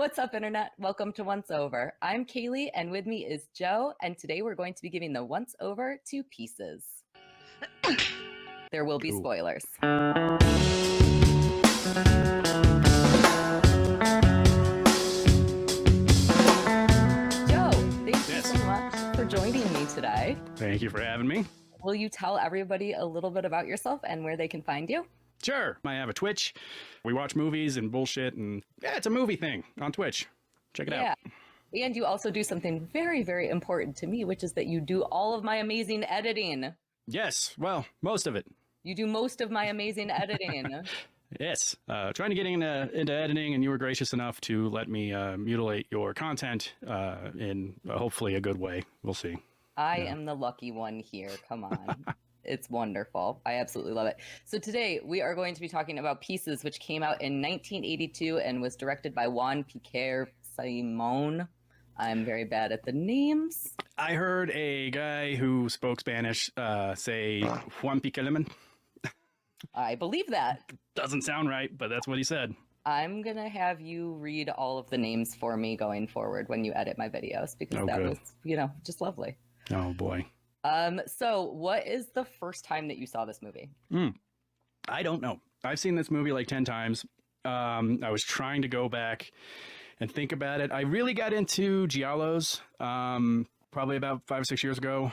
What's up, Internet? Welcome to Once Over. I'm Kaylee, and with me is Joe, and today we're going to be giving the Once Over to Pieces. There will be spoilers. Joe, thank you so much for joining me today. Thank you for having me. Will you tell everybody a little bit about yourself and where they can find you? Sure. I have a Twitch. We watch movies and bullshit, and yeah, it's a movie thing on Twitch. Check it out. And you also do something very, very important to me, which is that you do all of my amazing editing. Yes. Well, most of it. You do most of my amazing editing. Yes. Trying to get into editing, and you were gracious enough to let me mutilate your content in hopefully a good way. We'll see. I am the lucky one here. Come on. It's wonderful. I absolutely love it. So today we are going to be talking about Pieces, which came out in 1982 and was directed by Juan Piquer Simón. I'm very bad at the names. I heard a guy who spoke Spanish say Juan Piquer Simón. I believe that. Doesn't sound right, but that's what he said. I'm going to have you read all of the names for me going forward when you edit my videos, because that was, just lovely. Oh, boy. So what is the first time that you saw this movie? I don't know. I've seen this movie like 10 times. I was trying to go back and think about it. I really got into giallos probably about 5 or 6 years ago.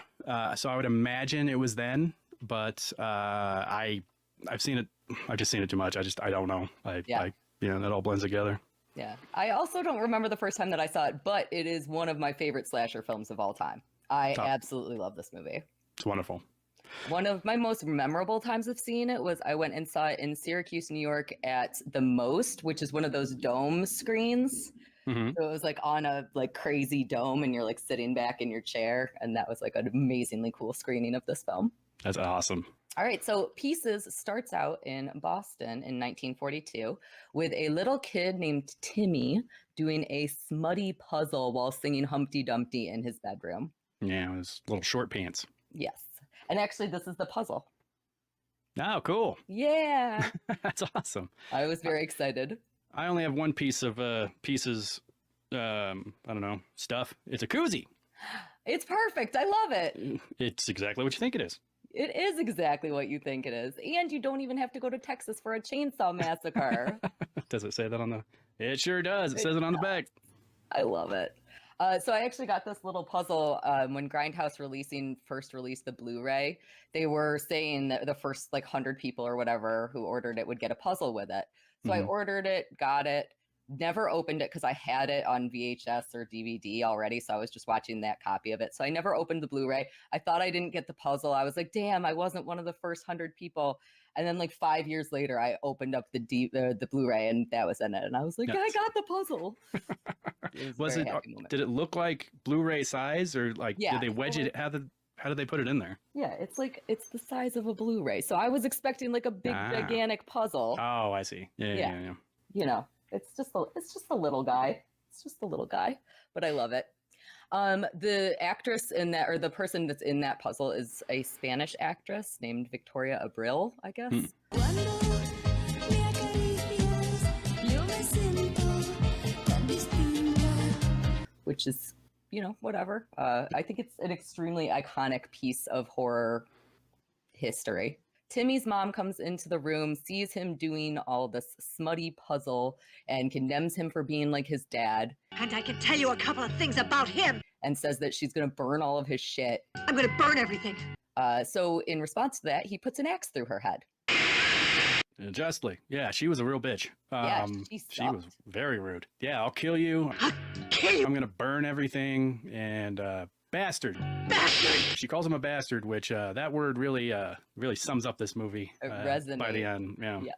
So I would imagine it was then, but I've seen it. I've just seen it too much. I don't know. That all blends together. Yeah. I also don't remember the first time that I saw it, but it is one of my favorite slasher films of all time. I absolutely love this movie. It's wonderful. One of my most memorable times of seeing it was I went and saw it in Syracuse, New York at the Most, which is one of those dome screens. Mm-hmm. So it was like on a crazy dome and you're like sitting back in your chair. And that was like an amazingly cool screening of this film. That's awesome. All right, so Pieces starts out in Boston in 1942 with a little kid named Timmy doing a smutty puzzle while singing Humpty Dumpty in his bedroom. Yeah, it was little short pants. Yes. And actually, this is the puzzle. Oh, cool. Yeah. That's awesome. I was very excited. I only have one piece of Pieces, stuff. It's a koozie. It's perfect. I love it. It's exactly what you think it is. It is exactly what you think it is. And you don't even have to go to Texas for a chainsaw massacre. Does it say that on the... It sure does. It says it on the back. I love it. So I actually got this little puzzle when Grindhouse first released the Blu-ray. They were saying that the first 100 people or whatever who ordered it would get a puzzle with it. So I ordered it, got it, never opened it because I had it on VHS or DVD already. So I was just watching that copy of it. So I never opened the Blu-ray. I thought I didn't get the puzzle. I was like, damn, I wasn't one of the first 100 people. And then 5 years later, I opened up the Blu-ray and that was in it. And I was like, I got the puzzle. Did it look like Blu-ray size or did they wedge it? How did they put it in there? Yeah, it's the size of a Blu-ray. So I was expecting a big, gigantic puzzle. Oh, I see. Yeah. It's just a little guy. It's just a little guy, but I love it. The actress in that, or the person that's in that puzzle, is a Spanish actress named Victoria Abril, I guess. Which is, whatever. I think it's an extremely iconic piece of horror history. Timmy's mom comes into the room, sees him doing all this smutty puzzle, and condemns him for being like his dad. And I can tell you a couple of things about him. And says that she's going to burn all of his shit. I'm going to burn everything. So in response to that, he puts an axe through her head. Justly. Yeah, she was a real bitch. She was very rude. Yeah, I'll kill you. I'll kill you. I'm going to burn everything. And bastard. Bastard! She calls him a bastard, which that word really sums up this movie. It resonates. By the end, yeah. Yes.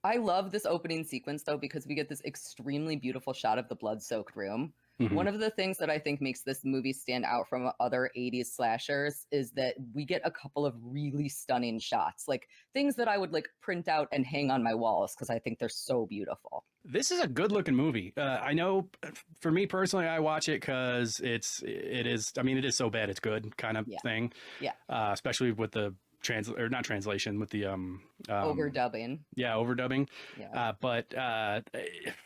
I love this opening sequence, though, because we get this extremely beautiful shot of the blood-soaked room. Mm-hmm. One of the things that I think makes this movie stand out from other 80s slashers is that we get a couple of really stunning shots, things that I would print out and hang on my walls because I think they're so beautiful. This is a good looking movie. I know for me personally, I watch it because it is so bad it's good kind of thing. Yeah. Especially with the translation with the overdubbing. Yeah, overdubbing. Yeah. But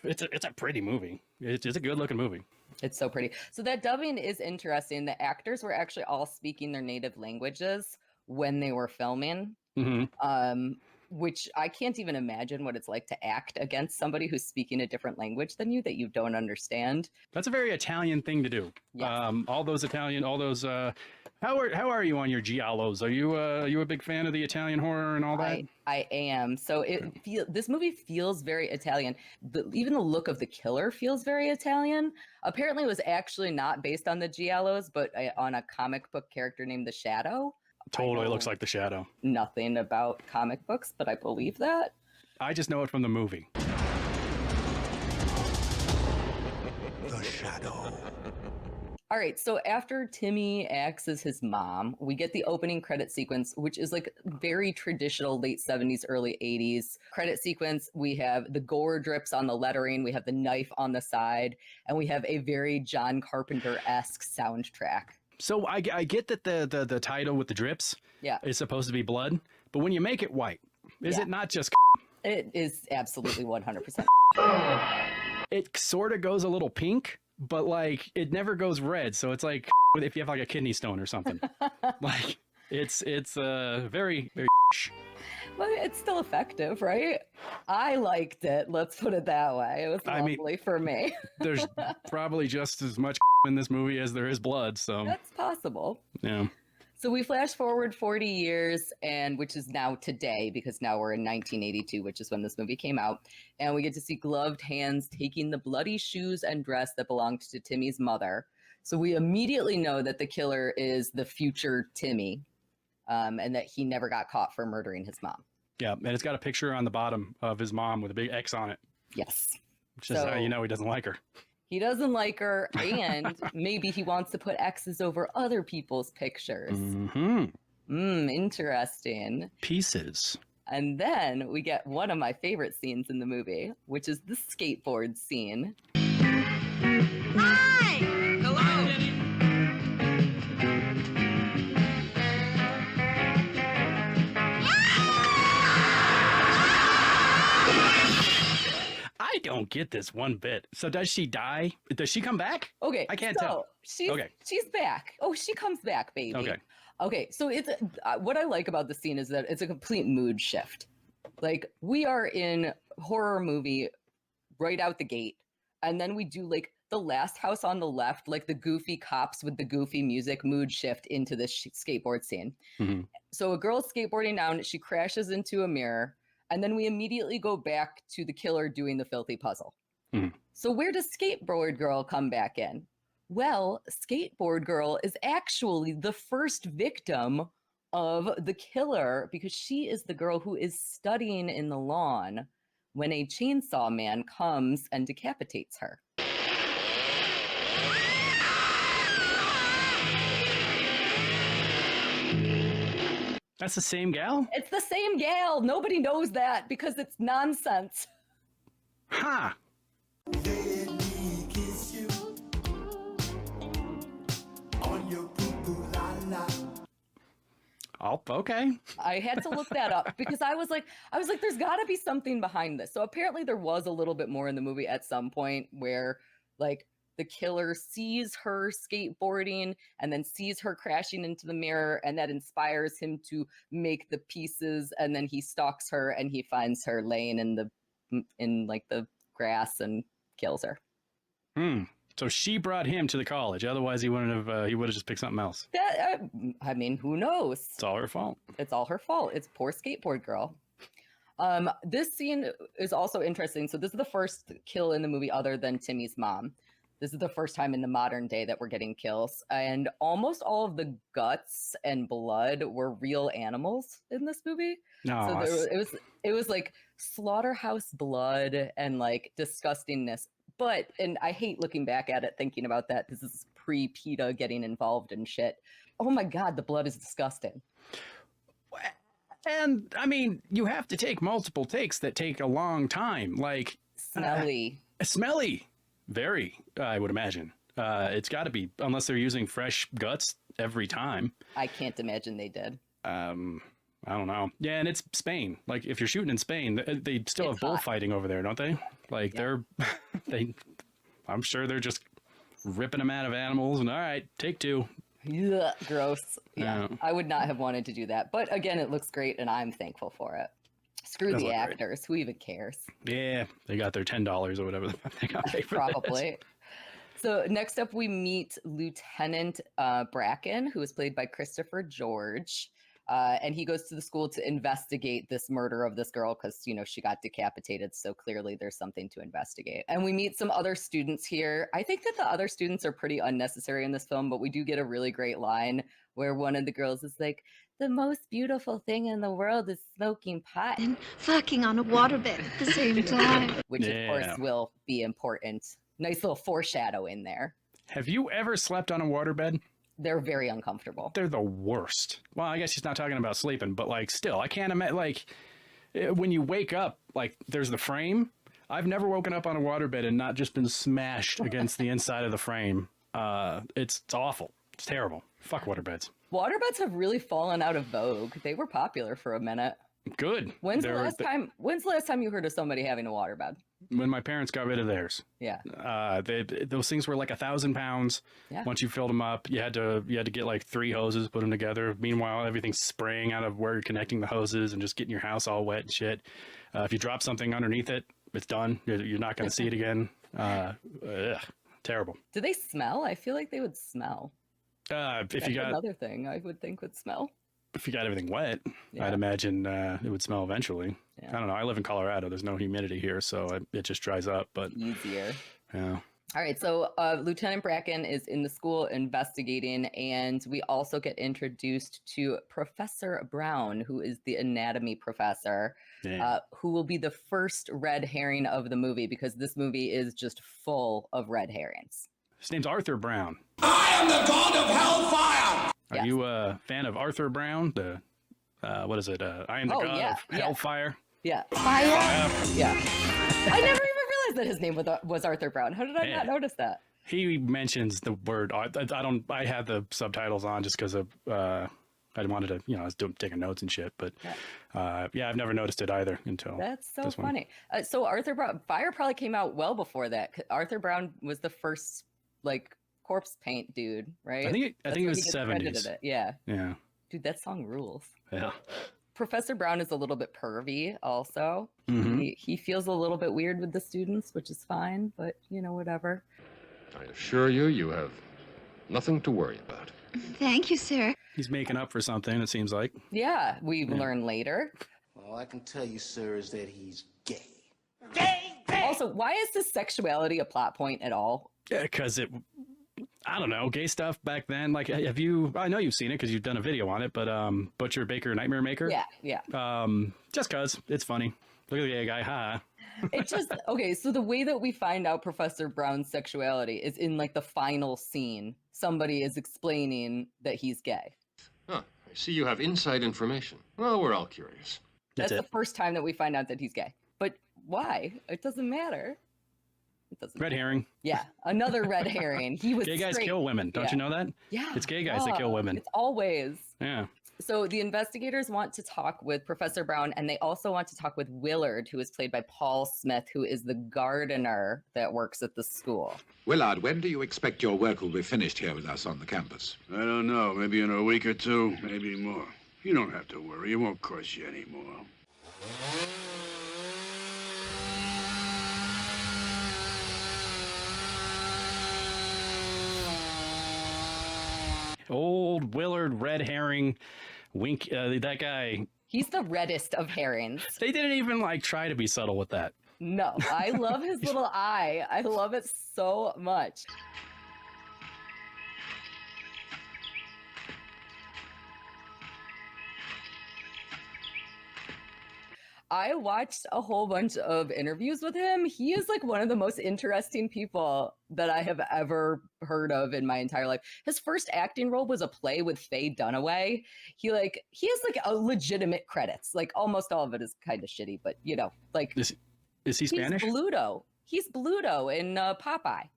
it's a pretty movie. It's a good looking movie. It's so pretty. So that dubbing is interesting. The actors were actually all speaking their native languages when they were filming, which I can't even imagine what it's like to act against somebody who's speaking a different language than you that you don't understand. That's a very Italian thing to do. Yes. All those Italian, all those. How are you on your giallos? Are you a big fan of the Italian horror and all that? I am. So this movie feels very Italian. Even the look of the killer feels very Italian. Apparently, it was actually not based on the giallos, but on a comic book character named the Shadow. Totally looks like the Shadow. Nothing about comic books, but I believe that. I just know it from the movie. The Shadow. All right, so after Timmy acts as his mom, we get the opening credit sequence, which is like very traditional late 70s, early 80s credit sequence. We have the gore drips on the lettering, we have the knife on the side, and we have a very John Carpenter-esque soundtrack. So I get that the title with the drips is supposed to be blood, but when you make it white, is it not just? It is absolutely 100%. It sort of goes a little pink, but like it never goes red. So it's like if you have like a kidney stone or something. Like it's very. Well, it's still effective, right? I liked it. Let's put it that way. It was lovely for me. There's probably just as much in this movie as there is blood, so that's possible. Yeah. So we flash forward 40 years, and which is now today, because now we're in 1982, which is when this movie came out, and we get to see gloved hands taking the bloody shoes and dress that belonged to Timmy's mother. So we immediately know that the killer is the future Timmy, and that he never got caught for murdering his mom. Yeah, and it's got a picture on the bottom of his mom with a big X on it. Yes. Which is how you know he doesn't like her. He doesn't like her, and maybe he wants to put X's over other people's pictures. Interesting. Pieces. And then we get one of my favorite scenes in the movie, which is the skateboard scene. Hi! Hello! I don't get this one bit. So does she die? Does she come back? Okay. I can't tell. She's back. Oh, she comes back, baby. Okay. So it's what I like about the scene is that it's a complete mood shift. Like we are in horror movie right out the gate. And then we do like the last house on the left, like the goofy cops with the goofy music mood shift into this skateboard scene. So a girl's skateboarding down, she crashes into a mirror. And then we immediately go back to the killer doing the filthy puzzle. So where does Skateboard Girl come back in? Well, Skateboard Girl is actually the first victim of the killer because she is the girl who is studying in the lawn when a chainsaw man comes and decapitates her. That's the same gal? It's the same gal. Nobody knows that because it's nonsense. Ha! Oh, okay. I had to look that up because I was like, there's got to be something behind this. So apparently there was a little bit more in the movie at some point where like the killer sees her skateboarding and then sees her crashing into the mirror, and that inspires him to make the pieces. And then he stalks her and he finds her laying in the grass and kills her. So she brought him to the college. Otherwise, he wouldn't have. He would have just picked something else. I mean, who knows? It's all her fault. It's all her fault. It's poor Skateboard Girl. This scene is also interesting. So this is the first kill in the movie other than Timmy's mom. This is the first time in the modern day that we're getting kills. And almost all of the guts and blood were real animals in this movie. No, so it was like slaughterhouse blood and like disgustingness. But, and I hate looking back at it, thinking about that. This is pre-PETA getting involved in shit. Oh my God, the blood is disgusting. And I mean, you have to take multiple takes that take a long time. Like smelly. Smelly. Very, I would imagine. It's got to be, unless they're using fresh guts every time. I can't imagine they did. I don't know. Yeah, and it's Spain. Like, if you're shooting in Spain, they still have bullfighting over there, don't they? Like, they I'm sure they're just ripping them out of animals and all right, take 2. Ugh, gross. Yeah, I would not have wanted to do that. But again, it looks great and I'm thankful for it. Screw the actors. Who even cares? Yeah, they got their $10 or whatever the fuck they got paid for. Probably. So next up, we meet Lieutenant Bracken, who is played by Christopher George. And he goes to the school to investigate this murder of this girl because, you know, she got decapitated. So clearly there's something to investigate. And we meet some other students here. I think that the other students are pretty unnecessary in this film, but we do get a really great line where one of the girls is like, the most beautiful thing in the world is smoking pot. And fucking on a waterbed at the same time. Which, of course, will be important. Nice little foreshadow in there. Have you ever slept on a waterbed? They're very uncomfortable. They're the worst. Well, I guess he's not talking about sleeping, but like still, I can't imagine, like when you wake up, like there's the frame. I've never woken up on a waterbed and not just been smashed against the inside of the frame. It's awful. It's terrible. Fuck waterbeds. Waterbeds have really fallen out of vogue. They were popular for a minute. Good. When's the last time you heard of somebody having a waterbed? When my parents got rid of theirs. Yeah. Those things were like 1,000 pounds. Yeah. Once you filled them up, you had to get like 3 hoses, put them together. Meanwhile, everything's spraying out of where you're connecting the hoses and just getting your house all wet and shit. If you drop something underneath it, it's done. You're not going to see it again. Terrible. Do they smell? I feel like they would smell. If you got another thing, I would think would smell. If you got everything wet, I'd imagine it would smell eventually. Yeah. I don't know. I live in Colorado. There's no humidity here, so it just dries up. But easier. Yeah. All right. So Lieutenant Bracken is in the school investigating, and we also get introduced to Professor Brown, who is the anatomy professor, who will be the first red herring of the movie because this movie is just full of red herrings. His name's Arthur Brown. I am the god of hellfire! Are you a fan of Arthur Brown? The, what is it? I am the god of hellfire? Yeah. Fire? Yeah. I never even realized that his name was Arthur Brown. How did I not notice that? He mentions the word, I had the subtitles on just because of, I wanted to, I was taking notes and shit, but I've never noticed it either until That's so funny. So Arthur Brown, Fire probably came out well before that. Arthur Brown was the first, corpse paint dude, right? I think it was 70s. Yeah. Yeah. Dude, that song rules. Yeah. Professor Brown is a little bit pervy also. Mm-hmm. He feels a little bit weird with the students, which is fine, but whatever. I assure you, you have nothing to worry about. Thank you, sir. He's making up for something, it seems like. Yeah, we learn later. All I can tell you, sir, is that he's gay. Also, why is this sexuality a plot point at all? Yeah, because I don't know, gay stuff back then. Like, I know you've seen it because you've done a video on it, but Butcher Baker Nightmare Maker? Yeah. Just because it's funny. Look at the gay guy, ha. It's just, okay, so the way that we find out Professor Brown's sexuality is in the final scene. Somebody is explaining that he's gay. Huh, I see you have inside information. Well, we're all curious. That's the first time that we find out that he's gay. But why? It doesn't matter. Red herring. Yeah, another red herring. He was gay guys kill women. Don't you know that? Yeah. It's gay guys that kill women. It's always. Yeah. So the investigators want to talk with Professor Brown, and they also want to talk with Willard, who is played by Paul Smith, who is the gardener that works at the school. Willard, when do you expect your work will be finished here with us on the campus? I don't know. Maybe in a week or two, maybe more. You don't have to worry. It won't crush you anymore. Old Willard Red Herring Wink, that guy. He's the reddest of herrings. They didn't even try to be subtle with that. No, I love his little eye. I love it so much. I watched a whole bunch of interviews with him. He is one of the most interesting people that I have ever heard of in my entire life. His first acting role was a play with Faye Dunaway. He has a legitimate credits. Almost all of it is kind of shitty, but is he Spanish? He's Bluto in Popeye.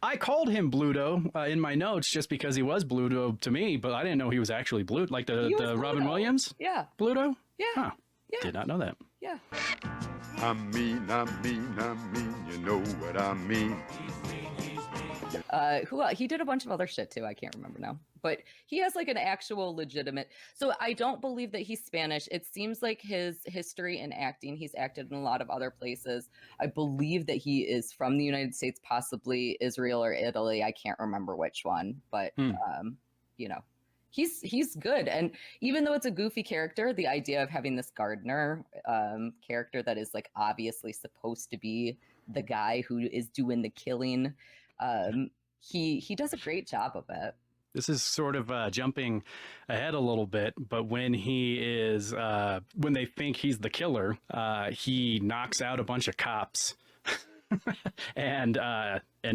I called him Bluto in my notes just because he was Bluto to me, but I didn't know he was actually Bluto, the Robin Williams? Yeah. Bluto? Yeah. Huh. Yeah. Did not know that. Yeah. I'm mean, you know what I mean. He did a bunch of other shit too. I can't remember now, but he has like an actual legitimate. So I don't believe that he's Spanish. It seems like his history in acting, he's acted in a lot of other places. I believe that he is from the United States, possibly Israel or Italy. I can't remember which one, but you know, he's good. And even though it's a goofy character, the idea of having this gardener character that is like obviously supposed to be the guy who is doing the killing, he does a great job of it. This is sort of jumping ahead a little bit, but when he is, when they think he's the killer, he knocks out a bunch of cops and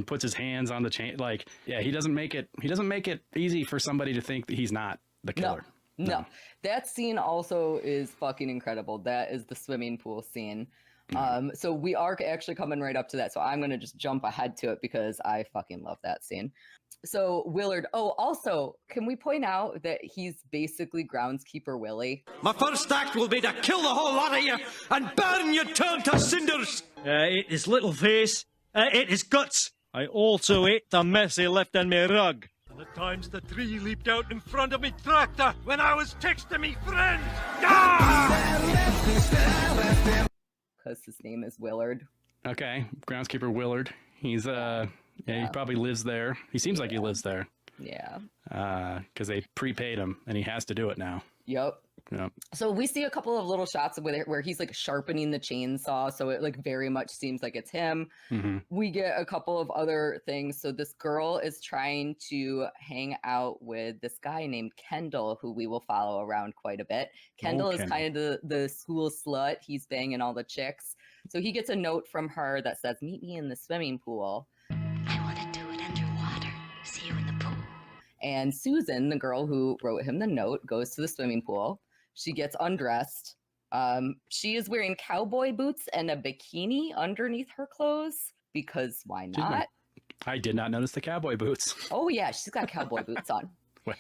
puts his hands on the chain. Like, yeah, he doesn't make it easy for somebody to think that he's not the killer. No. That scene also is fucking incredible. That is the swimming pool scene. So we are actually coming right up to that. So I'm going to just jump ahead to it because I fucking love that scene. So Willard, also, can we point out that he's basically groundskeeper Willie? My first act will be to kill the whole lot of you and burn your turn to cinders. Ate his little face, ate his guts. I also ate the mess he left on me rug. And the times the tree leaped out in front of me tractor when I was texting me friend. Because his name is Willard. Okay, groundskeeper Willard. He's he probably lives there. He seems like he lives there. Yeah. Because they prepaid him and he has to do it now. Yep. So we see a couple of little shots with it where he's like sharpening the chainsaw, so it like very much seems like it's him. We get a couple of other things. So this girl is trying to hang out with this guy named Kendall, who we will follow around quite a bit. Kendall is kind of the school slut. He's banging all the chicks. So he gets a note from her that says, "Meet me in the swimming pool." I want to do it underwater. See you in the pool. And Susan, the girl who wrote him the note, goes to the swimming pool. She gets undressed. She is wearing cowboy boots and a bikini underneath her clothes because why not? I did not notice the cowboy boots. Oh yeah, she's got cowboy boots on. Well,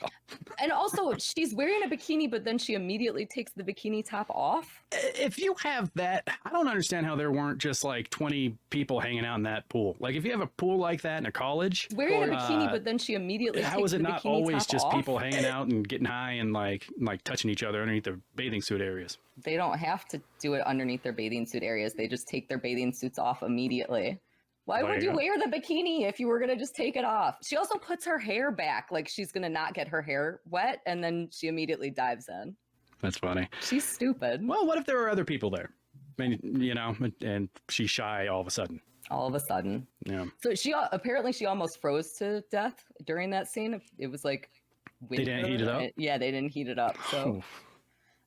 and also she's wearing a bikini, but then she immediately takes the bikini top off. If you have that, I don't understand how there weren't just like 20 people hanging out in that pool. Like if you have a pool like that in a college, wearing a bikini, but then she immediately how takes is it the not bikini always top just off? people hanging out and getting high and like touching each other underneath their bathing suit areas? They don't have to do it underneath their bathing suit areas. They just take their bathing suits off immediately. Why would you wear the bikini if you were going to just take it off? She also puts her hair back like she's going to not get her hair wet, and then she immediately dives in. That's funny. She's stupid. Well, what if there were other people there? I mean, you know, and she's shy all of a sudden. All of a sudden. Yeah. So she almost froze to death during that scene. It was like winter. They didn't heat it up? Yeah, they didn't heat it up. So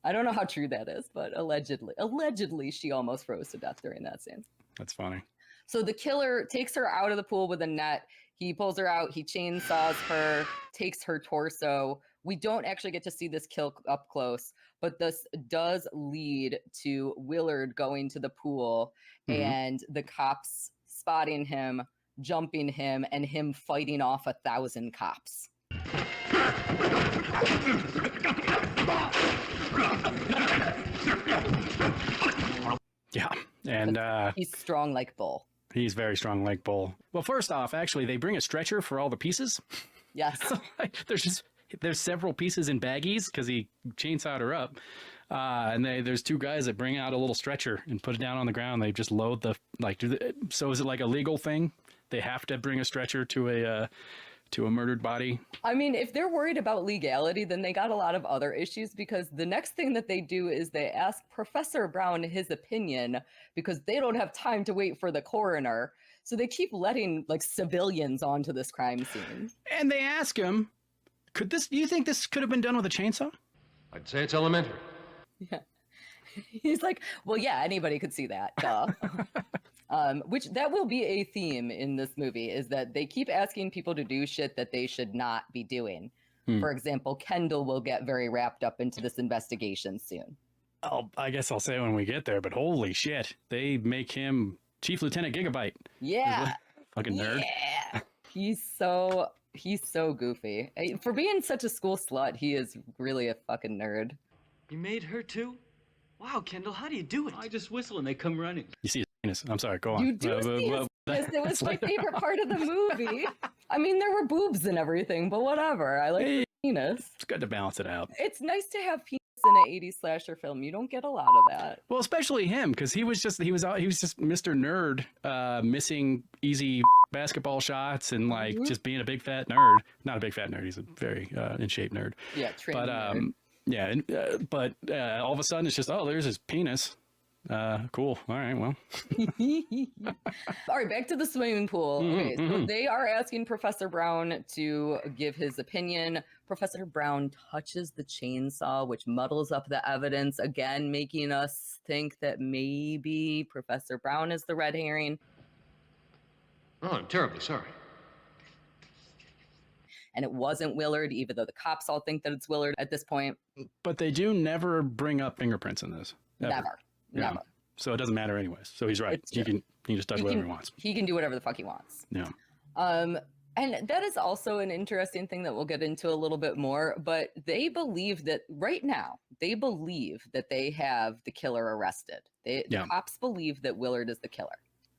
I don't know how true that is, but allegedly she almost froze to death during that scene. That's funny. So the killer takes her out of the pool with a net. He pulls her out. He chainsaws her, takes her torso. We don't actually get to see this kill up close, but this does lead to Willard going to the pool and the cops spotting him, jumping him, and him fighting off 1,000 cops. Yeah. And he's strong like bull. He's very strong like bull. Well, first off, actually, they bring a stretcher for all the pieces. Yes. There's several pieces in baggies because he chainsawed her up. And there's two guys that bring out a little stretcher and put it down on the ground. They just load so is it like a legal thing? They have to bring a stretcher to a murdered body? I mean, if they're worried about legality, then they got a lot of other issues, because the next thing that they do is they ask Professor Brown his opinion because they don't have time to wait for the coroner. So they keep letting like civilians onto this crime scene. And they ask him, do you think this could have been done with a chainsaw? I'd say it's elementary. Yeah. He's like, well, yeah, anybody could see that. Duh. Which that will be a theme in this movie, is that they keep asking people to do shit that they should not be doing. For example, Kendall will get very wrapped up into this investigation soon. I guess I'll say it when we get there, but holy shit. They make him Chief Lieutenant Gigabyte. Yeah. Fucking nerd. Yeah. He's so goofy. For being such a school slut, he is really a fucking nerd. You made her too? Wow, Kendall, how do you do it? I just whistle and they come running. You see his penis. I'm sorry, go on. You do see his penis. It was my favorite part of the movie. I mean, there were boobs and everything, but whatever. I like the penis. It's good to balance it out. It's nice to have penis in an 80s slasher film. You don't get a lot of that. Well, especially him, because he was just Mr. Nerd, missing easy basketball shots and like just being a big fat nerd. Not a big fat nerd. He's a very in shape nerd. Yeah, trained but nerd. yeah, but all of a sudden it's just, oh, there's his penis. Cool. All right, well. All right, back to the swimming pool. Okay, so they are asking Professor Brown to give his opinion. Professor Brown touches the chainsaw, which muddles up the evidence, again, making us think that maybe Professor Brown is the red herring. Oh, I'm terribly sorry. And it wasn't Willard, even though the cops all think that it's Willard at this point. But they do never bring up fingerprints in this. Never. Yeah. Never. So it doesn't matter anyways. So he's right. He can just touch whatever he wants. He can do whatever the fuck he wants. Yeah. And that is also an interesting thing that we'll get into a little bit more. But they believe that right now, they believe that they have the killer arrested. The cops believe that Willard is the killer.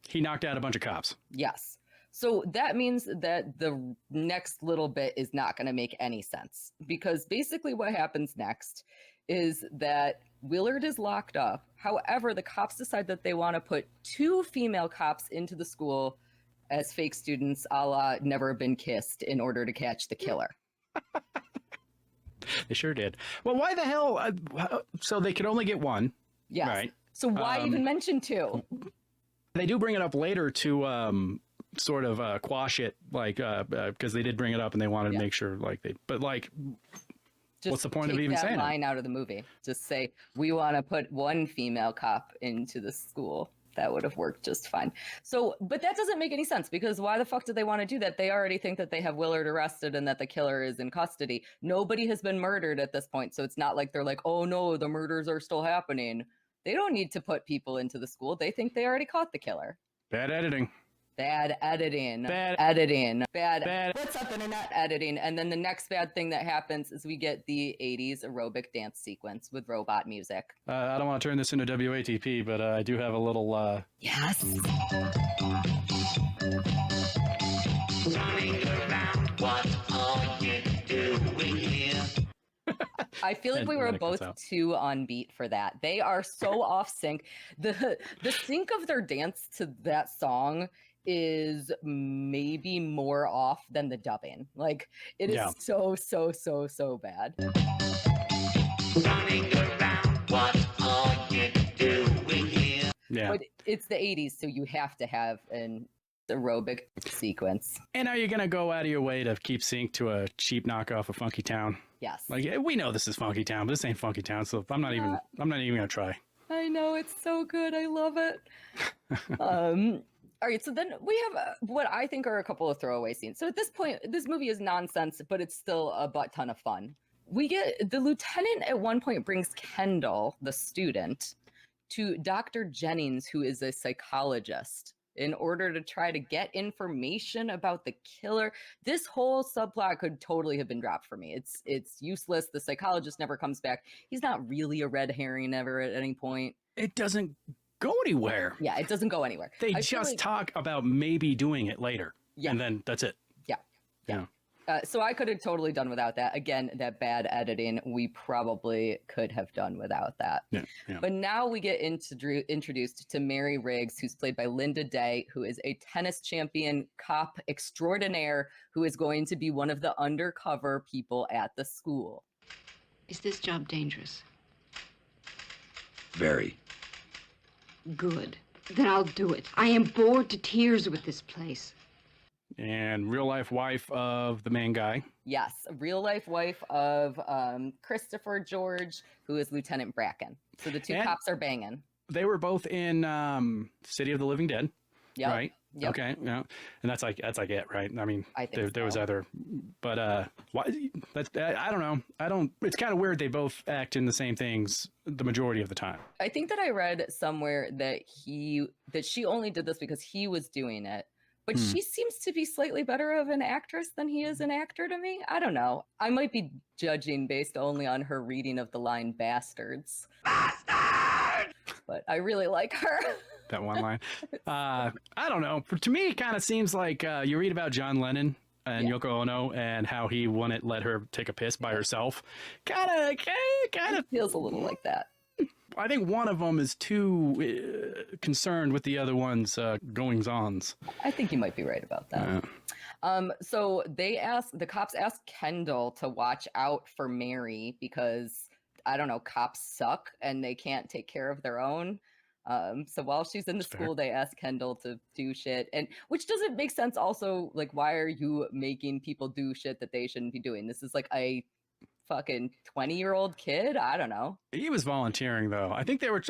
He knocked out a bunch of cops. Yes. So that means that the next little bit is not going to make any sense, because basically what happens next is that Willard is locked up. However, the cops decide that they want to put 2 female cops into the school as fake students, a la Never Been Kissed, in order to catch the killer. They sure did. Well, why the hell? So they could only get 1. Yes. Right. So why even mention 2? They do bring it up later to sort of quash it, like because they did bring it up and they wanted to make sure, like Just what's the point of even saying that line out of the movie? Just say, we want to put 1 female cop into the school. That would have worked just fine. So, but that doesn't make any sense, because why the fuck do they want to do that? They already think that they have Willard arrested and that the killer is in custody. Nobody has been murdered at this point. So it's not like they're like, oh no, the murders are still happening. They don't need to put people into the school. They think they already caught the killer. Bad editing. Bad editing. Bad editing. Bad. What's up, internet? Editing. And then the next bad thing that happens is we get the 80s aerobic dance sequence with robot music. I don't want to turn this into WATP, but I do have a little... Yes. I feel like we were both too on beat for that. They are so off sync. The sync of their dance to that song is maybe more off than the dubbing. Like, it is so bad. Yeah. But it's the 80s, so you have to have an aerobic sequence. And are you going to go out of your way to keep sync to a cheap knockoff of Funky Town? Yes. Like, we know this is Funky Town, but this ain't Funky Town, so I'm not even going to try. I know, it's so good. I love it. All right, so then we have what I think are a couple of throwaway scenes. So at this point, this movie is nonsense, but it's still a butt ton of fun. We get the lieutenant at one point brings Kendall, the student, to Dr. Jennings, who is a psychologist, in order to try to get information about the killer. This whole subplot could totally have been dropped for me. It's useless. The psychologist never comes back. He's not really a red herring ever at any point. It doesn't go anywhere. Yeah, it doesn't go anywhere. They just talk about maybe doing it later. Yeah. And then that's it. Yeah. So I could have totally done without that. Again, that bad editing, we probably could have done without that. Yeah. But now we get introduced to Mary Riggs, who's played by Lynda Day, who is a tennis champion cop extraordinaire, who is going to be one of the undercover people at the school. Is this job dangerous? Very. Good. Then I'll do it. I am bored to tears with this place. And real life wife of the main guy. Yes, real life wife of Christopher George, who is Lieutenant Bracken. So the two cops are banging. They were both in City of the Living Dead. Yep. Right. Yep. Okay. Yeah. And that's like it, right? I mean, I think there was other, but why? I don't know. It's kind of weird. They both act in the same things the majority of the time. I think that I read somewhere that she only did this because he was doing it. But she seems to be slightly better of an actress than he is an actor to me. I don't know. I might be judging based only on her reading of the line bastards. Bastard! but I really like her. That one line. I don't know. To me, it kind of seems like you read about John Lennon and Yoko Ono and how he wouldn't let her take a piss by herself. Kind of feels a little like that. I think one of them is too concerned with the other one's goings-ons. I think you might be right about that. So the cops ask Kendall to watch out for Mary because, I don't know, cops suck and they can't take care of their own. So while she's in the school, they ask Kendall to do shit, and which doesn't make sense. Also, like, why are you making people do shit that they shouldn't be doing? This is like a fucking 20-year-old kid. I don't know. He was volunteering though. I think they were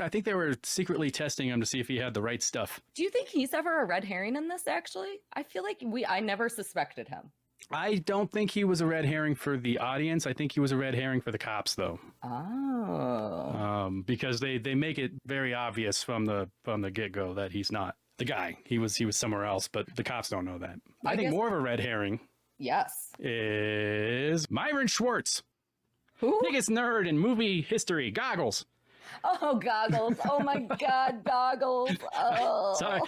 secretly testing him to see if he had the right stuff. Do you think he's ever a red herring in this? Actually, I feel like I never suspected him. I don't think he was a red herring for the audience. I think he was a red herring for the cops, though. Oh. Because they make it very obvious from the get-go that he's not the guy. He was somewhere else, but the cops don't know that. I think more of a red herring. Yes. Is Myron Schwartz. Who? Biggest nerd in movie history. Goggles. Oh, Goggles. Oh my God, Goggles. Oh. Sorry,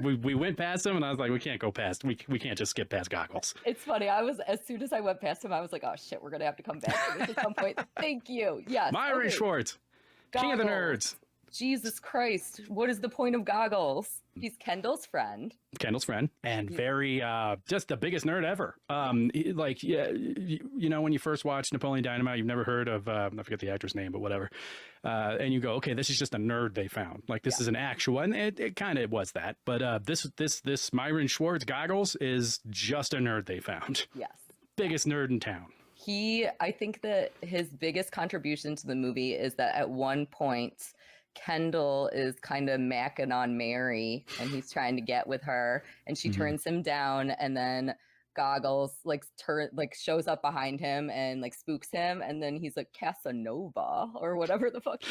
we went past him and I was like, we can't go past. We can't just skip past Goggles. It's funny. As soon as I went past him, I was like, oh shit, we're gonna have to come back to this at some point. Thank you. Yes. Myron Schwartz. Goggles. King of the nerds. Jesus Christ. What is the point of Goggles? He's Kendall's friend. And very, just the biggest nerd ever. You know, when you first watch Napoleon Dynamite, you've never heard of, I forget the actor's name, but whatever. And you go, okay, this is just a nerd they found. Like, this is an actual, and it kind of was that. But this Myron Schwartz Goggles is just a nerd they found. Yes. Biggest nerd in town. I think that his biggest contribution to the movie is that at one point, Kendall is kind of macking on Mary and he's trying to get with her and she turns him down, and then Goggles shows up behind him and like spooks him, and then he's like Casanova or whatever the fuck.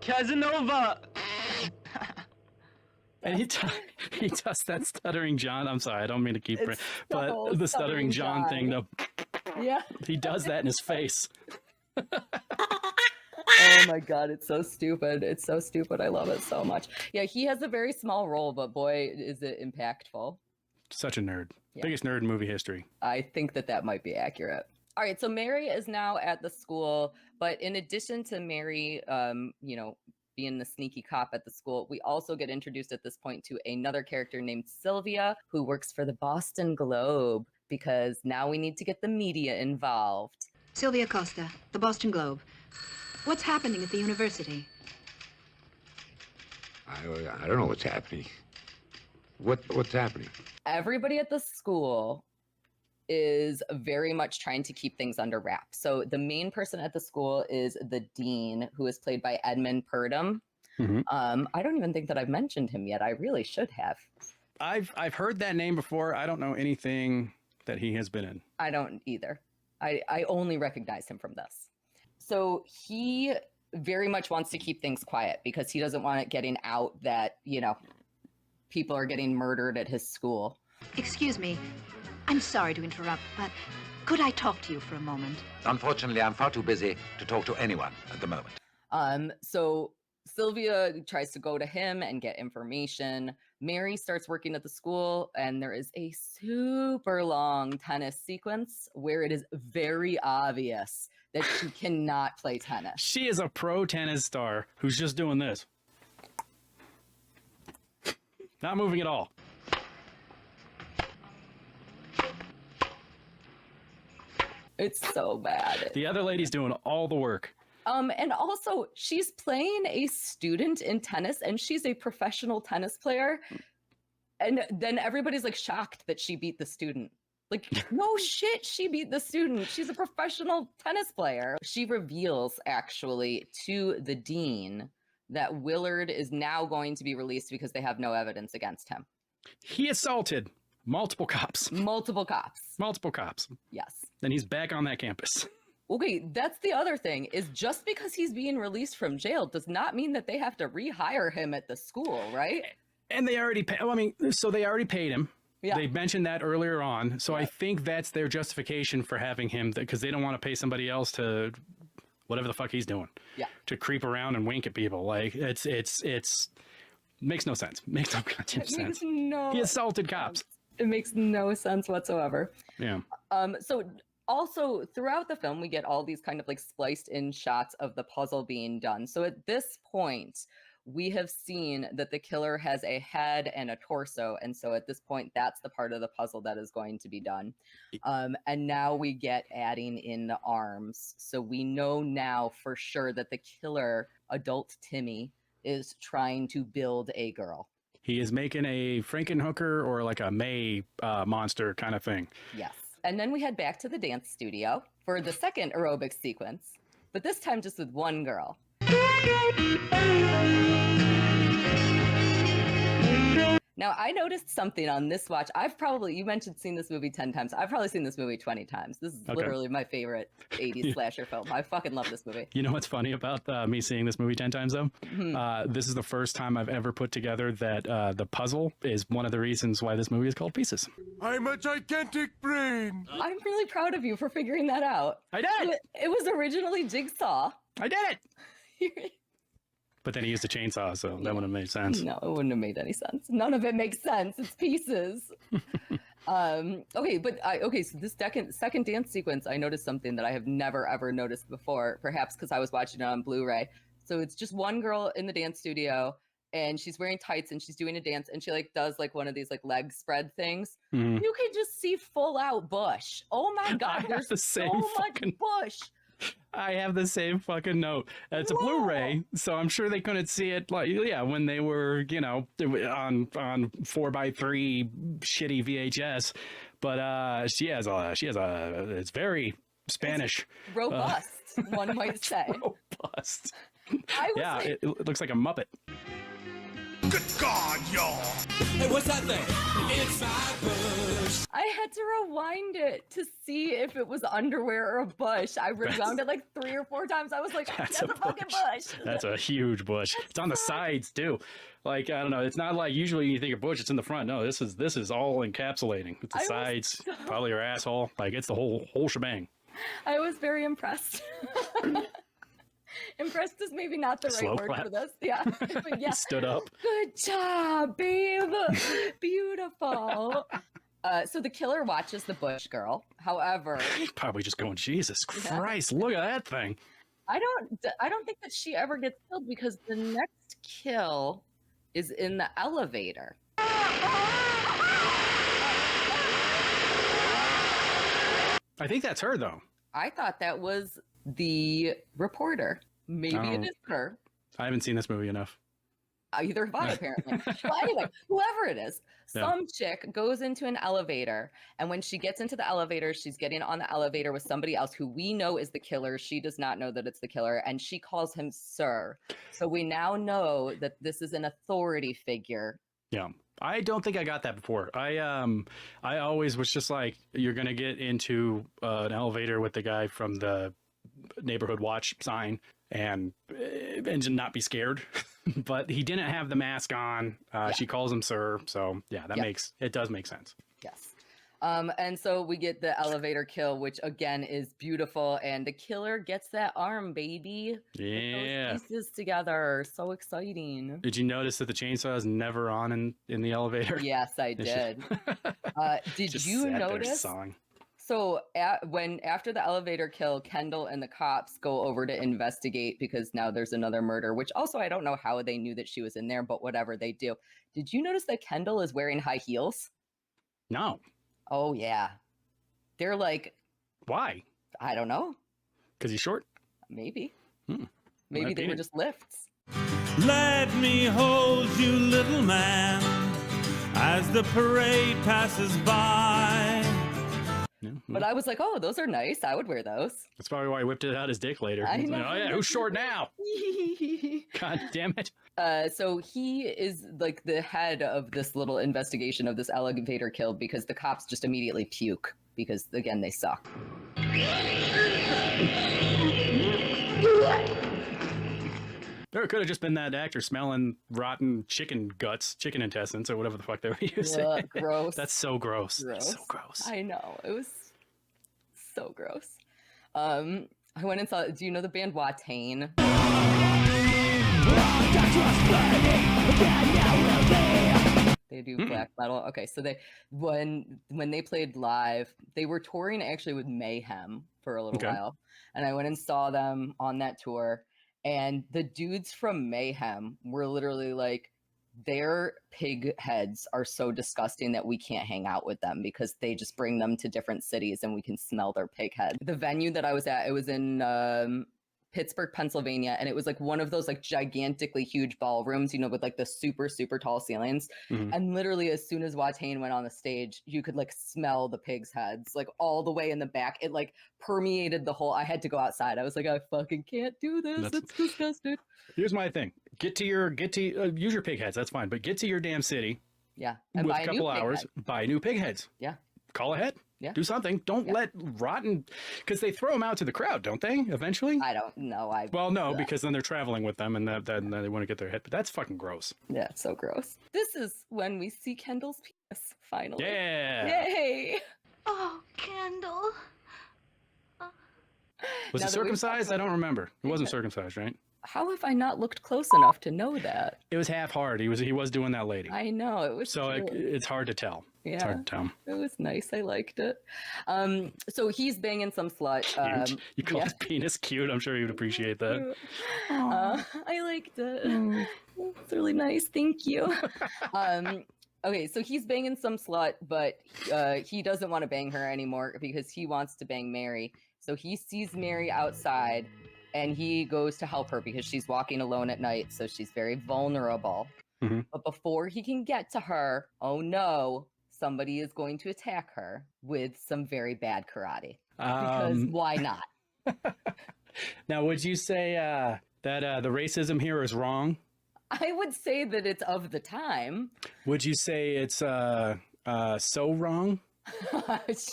Casanova. And he does that stuttering John. I'm sorry, I don't mean to keep, but the stuttering John thing though. Yeah. He does that in his face. Oh my God, it's so stupid. It's so stupid. I love it so much. Yeah, he has a very small role, but boy, is it impactful. Such a nerd. Yeah. Biggest nerd in movie history. I think that might be accurate. All right, so Mary is now at the school, but in addition to Mary, being the sneaky cop at the school, we also get introduced at this point to another character named Sylvia, who works for the Boston Globe, because now we need to get the media involved. Sylvia Costa, the Boston Globe. What's happening at the university? I don't know what's happening. What's happening? Everybody at the school is very much trying to keep things under wraps. So the main person at the school is the dean, who is played by Edmund Purdom. I don't even think that I've mentioned him yet. I really should have. I've heard that name before. I don't know anything that he has been in. I don't either. I only recognize him from this. So he very much wants to keep things quiet because he doesn't want it getting out that, people are getting murdered at his school. Excuse me. I'm sorry to interrupt, but could I talk to you for a moment? Unfortunately, I'm far too busy to talk to anyone at the moment. So Sylvia tries to go to him and get information. Mary starts working at the school, and there is a super long tennis sequence where it is very obvious that she cannot play tennis. She is a pro tennis star who's just doing this. Not moving at all. It's so bad. The other lady's doing all the work. And also, she's playing a student in tennis, and she's a professional tennis player. And then everybody's like shocked that she beat the student. Like, no shit, she beat the student. She's a professional tennis player. She reveals, actually, to the dean that Willard is now going to be released because they have no evidence against him. He assaulted multiple cops. Yes. Then he's back on that campus. Okay, that's the other thing, is just because he's being released from jail does not mean that they have to rehire him at the school, right? And they already paid, they already paid him. Yeah. They mentioned that earlier on. So I think that's their justification for having him, because they don't want to pay somebody else to whatever the fuck he's doing. Yeah. To creep around and wink at people. Like, it's makes no sense. Makes no goddamn sense. He assaulted cops. It makes no sense whatsoever. Yeah. So also throughout the film, we get all these kind of like spliced in shots of the puzzle being done. So at this point, we have seen that the killer has a head and a torso. And so at this point, that's the part of the puzzle that is going to be done. And now we get adding in the arms. So we know now for sure that the killer, adult Timmy, is trying to build a girl. He is making a Frankenhooker or like a May monster kind of thing. Yes. And then we head back to the dance studio for the second aerobics sequence, but this time just with one girl. Now, I noticed something on this watch. You mentioned seeing this movie 10 times. I've probably seen this movie 20 times. This is literally my favorite 80s slasher film. I fucking love this movie. You know what's funny about me seeing this movie 10 times, though? This is the first time I've ever put together that the puzzle is one of the reasons why this movie is called Pieces. I'm a gigantic brain. I'm really proud of you for figuring that out. I did. It was originally Jigsaw. I did it. But then he used a chainsaw, so that wouldn't have made sense. No, it wouldn't have made any sense. None of it makes sense. It's Pieces. Okay, so this second dance sequence, I noticed something that I have never, ever noticed before, perhaps because I was watching it on Blu-ray. So it's just one girl in the dance studio, and she's wearing tights, and she's doing a dance, and she like does like one of these like leg spread things. You can just see full out bush. Oh my God, there's so much bush. I have the same fucking note. It's a Blu-ray, so I'm sure they couldn't see it when they were, on 4x3 shitty VHS. But she has it's very Spanish. It's robust, one might say. Robust. It looks like a Muppet. Good God, y'all. Hey, what's that thing? It's my bush. I had to rewind it to see if it was underwear or a bush. I rewound it like 3 or 4 times. I was like, that's a fucking bush. That's a huge bush. It's on the sides too. Like, I don't know. It's not like usually you think of bush, it's in the front. No, this is all encapsulating. It's the sides, probably your asshole. Like, it's the whole shebang. I was very impressed. Impressed is maybe not the right word for this. Yeah. But yeah. Stood up. Good job, babe. Beautiful. So the killer watches the bush girl. However, he's probably just going, Jesus Christ, look at that thing. I don't think that she ever gets killed because the next kill is in the elevator. I think that's her though. I thought that was the reporter. Maybe it is her. I haven't seen this movie enough. Either have I, apparently. Well, anyway, whoever it is, some chick goes into an elevator, and when she gets into the elevator, she's getting on the elevator with somebody else who we know is the killer. She does not know that it's the killer, and she calls him sir. So we now know that this is an authority figure. Yeah. I don't think I got that before. I always was just like, you're going to get into an elevator with the guy from the neighborhood watch sign and not be scared. But he didn't have the mask on. She calls him sir. So yeah, it does make sense. Yes. And so we get the elevator kill, which again is beautiful. And the killer gets that arm, baby. Yeah. Those pieces together. So exciting. Did you notice that the chainsaw is never on in the elevator? Yes, I did. Did you notice? So after the elevator kill, Kendall and the cops go over to investigate because now there's another murder, which also I don't know how they knew that she was in there, but whatever they do. Did you notice that Kendall is wearing high heels? No. Oh, yeah. They're like... Why? I don't know. Because he's short? Maybe. Maybe they were just lifts. Let me hold you, little man, as the parade passes by. But I was like, oh, those are nice. I would wear those. That's probably why he whipped it out his dick later. I know. Like, oh, yeah, who's short now? God damn it. So he is like the head of this little investigation of this elevator kill because the cops just immediately puke because, again, they suck. Or it could have just been that actor smelling rotten chicken guts, chicken intestines, or whatever the fuck they were using. Gross. That's so gross. That's so gross. I know. It was so gross. I went and saw, do you know the band Watain? They do black metal. Okay, so they when they played live, they were touring actually with Mayhem for a little while. And I went and saw them on that tour. And the dudes from Mayhem were literally like, their pig heads are so disgusting that we can't hang out with them because they just bring them to different cities and we can smell their pig head. The venue that I was at, it was in Pittsburgh, Pennsylvania, and it was like one of those like gigantically huge ballrooms, you know, with like the super, super tall ceilings. And literally as soon as Watain went on the stage, you could like smell the pigs' heads like all the way in the back. It like permeated the whole, I had to go outside. I was like, I fucking can't do this. It's disgusting. Here's my thing. Use your pig heads. That's fine. But get to your damn city. Yeah. And with a couple hours, buy new pig heads. Yeah. Call ahead. Yeah. Do something. Don't let rotten, because they throw them out to the crowd, don't they? Eventually. I don't know. No, because then they're traveling with them, and then they want to get their head. But that's fucking gross. Yeah, it's so gross. This is when we see Kendall's penis finally. Yeah. Yay! Oh, Kendall. Was it circumcised? I don't remember. It wasn't circumcised, right? How have I not looked close enough to know that? It was half hard. He was doing that lady. I know it was. So it's hard to tell. Yeah, it's hard to tell. It was nice. I liked it. So he's banging some slut. You call his penis cute? I'm sure he would appreciate that. I liked it. It's really nice. Thank you. Okay, so he's banging some slut, but he doesn't want to bang her anymore because he wants to bang Mary. So he sees Mary outside. And he goes to help her because she's walking alone at night, so she's very vulnerable. But before he can get to her, oh no, somebody is going to attack her with some very bad karate. Because why not? Now, would you say that the racism here is wrong? I would say that it's of the time. Would you say it's so wrong?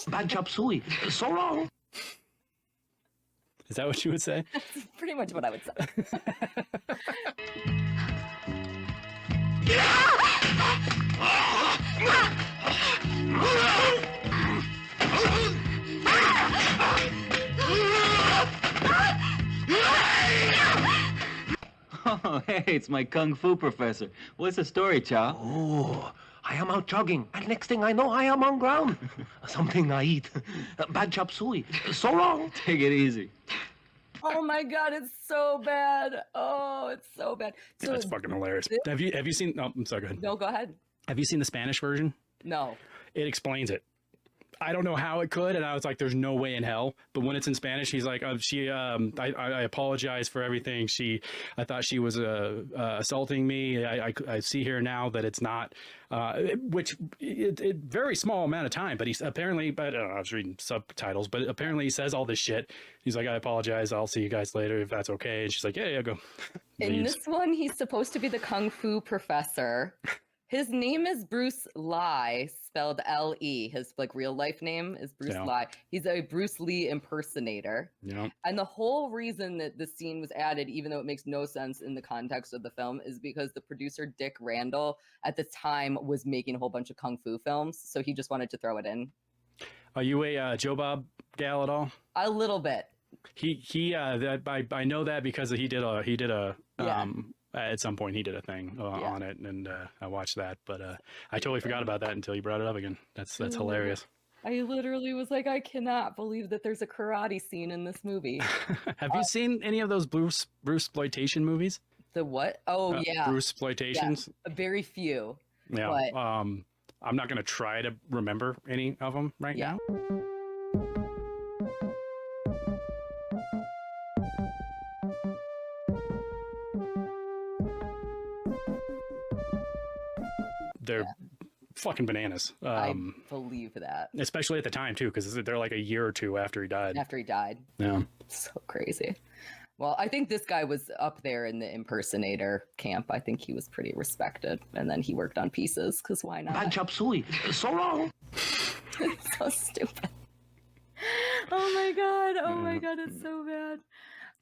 Bad chop suey. So wrong. Is that what you would say? That's pretty much what I would say. Oh, hey, it's my kung fu professor. What's the story, Chow? Oh, I am out jogging, and next thing I know, I am on ground. Something I eat. Bad chop suey. So wrong. Take it easy. Oh my god, it's so bad. Oh, it's so bad. So that's fucking hilarious. Have you seen? No, I'm sorry. Go ahead. No, go ahead. Have you seen the Spanish version? No. It explains it. I don't know how it could, and I was like, "There's no way in hell." But when it's in Spanish, he's like, I apologize for everything. I thought she was assaulting me. I see here now that it's not, which it very small amount of time. But he's apparently, I was reading subtitles, but apparently he says all this shit. He's like, I apologize. I'll see you guys later if that's okay. And she's like, yeah, go. In this one, he's supposed to be the kung fu professor. His name is Bruce Lee, spelled L-E. His like real life name is Bruce Lee. He's a Bruce Lee impersonator. Yeah. And the whole reason that this scene was added, even though it makes no sense in the context of the film, is because the producer Dick Randall at the time was making a whole bunch of kung fu films, so he just wanted to throw it in. Are you a Joe Bob gal at all? A little bit. I know that because he did a at some point he did a thing on it, and I watched that, but I totally forgot about that until you brought it up again. That's hilarious. I literally was like, I cannot believe that there's a karate scene in this movie. Have you seen any of those Bruce exploitation movies? The what? Oh yeah, Bruce exploitations. Yeah, very few. Yeah. But... I'm not gonna try to remember any of them right now. They're fucking bananas. I believe that. Especially at the time, too, because they're like a year or two after he died. Yeah. So crazy. Well, I think this guy was up there in the impersonator camp. I think he was pretty respected. And then he worked on Pieces, because why not? Bad chop suey. So wrong. It's so stupid. Oh my god. Oh my god, it's so bad.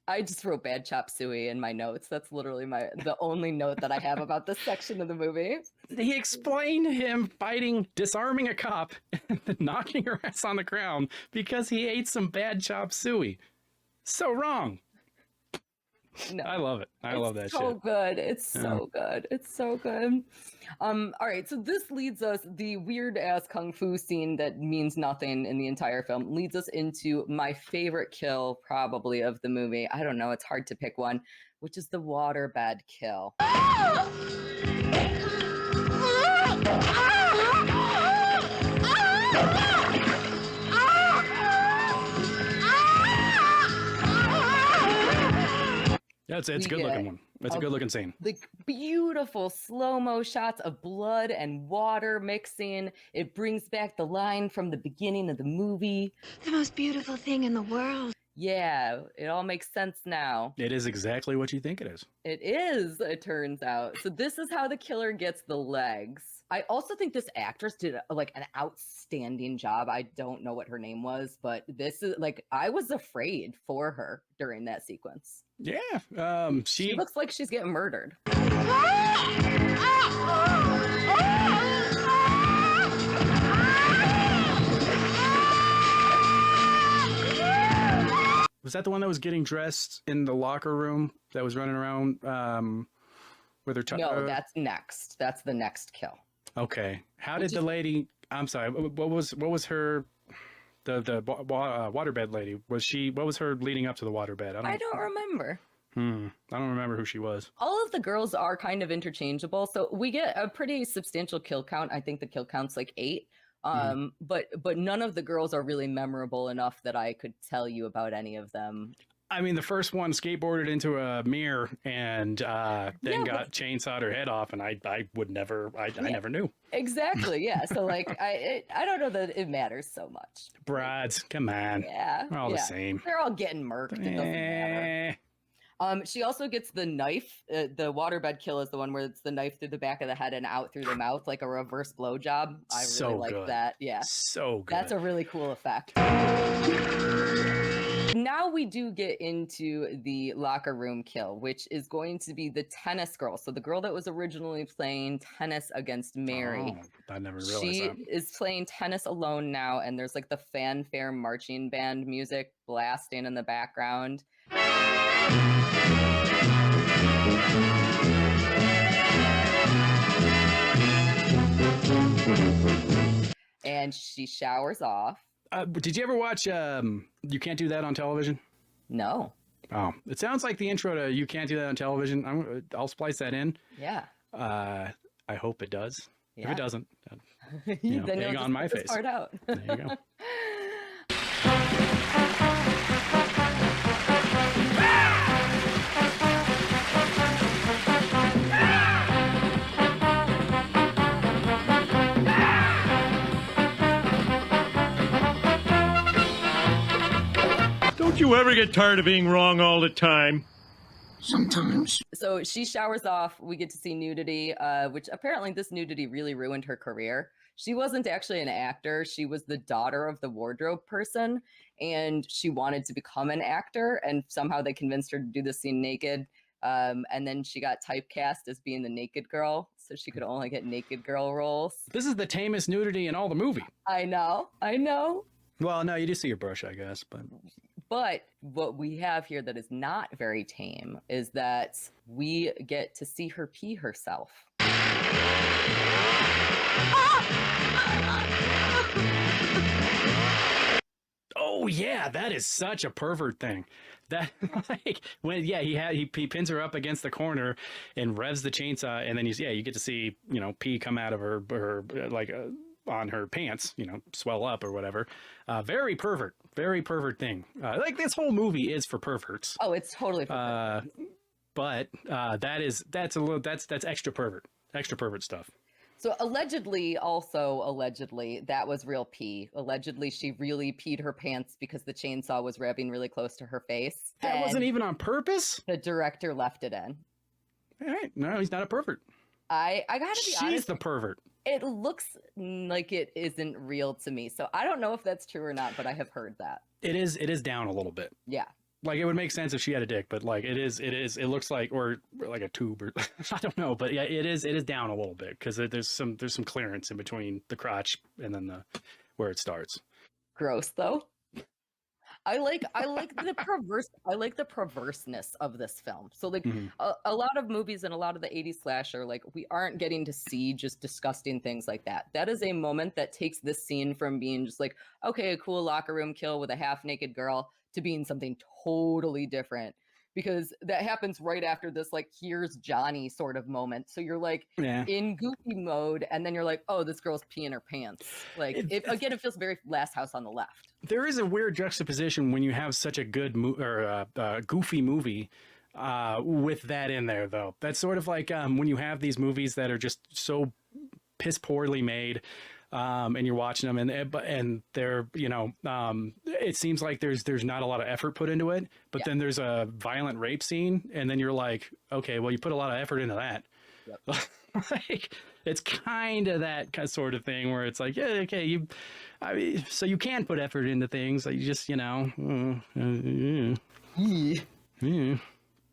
I just wrote bad chop suey in my notes. That's literally the only note that I have about this section of the movie. He explained him disarming a cop, and then knocking her ass on the ground because he ate some bad chop suey. So wrong. No, I love it. I love that shit. So good. It's so good. It's so good. All right. So this leads us, the weird ass kung fu scene that means nothing in the entire film leads us into my favorite kill probably of the movie. I don't know. It's hard to pick one, which is the waterbed kill. It's a good looking one. It's a good looking scene. The beautiful slow-mo shots of blood and water mixing. It brings back the line from the beginning of the movie. The most beautiful thing in the world. Yeah, it all makes sense now. It is exactly what you think it is. It is, it turns out. So this is how the killer gets the legs. I also think this actress did like an outstanding job. I don't know what her name was, but this is like, I was afraid for her during that sequence. Yeah, she looks like she's getting murdered. Was that the one that was getting dressed in the locker room that was running around with her? No, that's next. That's the next kill. Okay. How did the lady? I'm sorry. What was her? The waterbed lady. What was her leading up to the waterbed? I don't remember. I don't remember who she was. All of the girls are kind of interchangeable, so we get a pretty substantial kill count. I think the kill count's like 8. But none of the girls are really memorable enough that I could tell you about any of them. I mean, the first one skateboarded into a mirror and then got chainsawed her head off, and I never knew. Exactly, yeah. So like, I don't know that it matters so much. Brides, come on. Yeah, we're all the same. They're all getting murked. It doesn't matter. She also gets the knife. The waterbed kill is the one where it's the knife through the back of the head and out through the mouth, like a reverse blowjob. I really like that. Yeah, so good. That's a really cool effect. Now we do get into the locker room kill, which is going to be the tennis girl. So the girl that was originally playing tennis against Mary. Oh, I never realized she that. is playing tennis alone now, and there's like the fanfare marching band music blasting in the background. And she showers off. Did you ever watch You Can't Do That on Television? No. Oh, it sounds like the intro to You Can't Do That on Television. I'll splice that in. Yeah. I hope it does. Yeah. If it doesn't, then egg on my face. Part out. There you go. Don't you ever get tired of being wrong all the time? Sometimes. So she showers off. We get to see nudity, which apparently this nudity really ruined her career. She wasn't actually an actor. She was the daughter of the wardrobe person, and she wanted to become an actor, and somehow they convinced her to do the scene naked. And then she got typecast as being the naked girl, so she could only get naked girl roles. This is the tamest nudity in all the movie. I know. Well, no, you do see your brush, I guess, but what we have here that is not very tame is that we get to see her pee herself. Oh yeah, that is such a pervert thing. That like when he pins her up against the corner and revs the chainsaw, and then you get to see pee come out of her like on her pants, swell up or whatever. Very pervert thing. Like this whole movie is for perverts. Oh, it's totally pervert. But that's extra pervert stuff. So allegedly, that was real pee. Allegedly, she really peed her pants because the chainsaw was revving really close to her face. That wasn't even on purpose? The director left it in. All right. No, he's not a pervert. I gotta be honest. She's the pervert. It looks like it isn't real to me. So I don't know if that's true or not, but I have heard that. It is down a little bit. Yeah. Like, it would make sense if she had a dick, but like it looks like, or like a tube, or I don't know, but yeah, it is down a little bit because there's some clearance in between the crotch and then where it starts. Gross though. I like the perverseness of this film. So like a lot of movies and a lot of the 80s slasher, like we aren't getting to see just disgusting things like that. That is a moment that takes this scene from being just like, okay, a cool locker room kill with a half naked girl to being something totally different. Because that happens right after this, like, here's Johnny sort of moment. So you're like in goofy mode, and then you're like, oh, this girl's peeing her pants. Like, it feels very Last House on the Left. There is a weird juxtaposition when you have such a good goofy movie with that in there, though. That's sort of like when you have these movies that are just so piss poorly made. And you're watching them, and they're, you know, it seems like there's not a lot of effort put into it, but then there's a violent rape scene, and then you're like, okay, well, you put a lot of effort into that. Yep. Like, it's kind of that sort of thing where it's like, yeah, okay, so you can put effort into things, like you just, you know.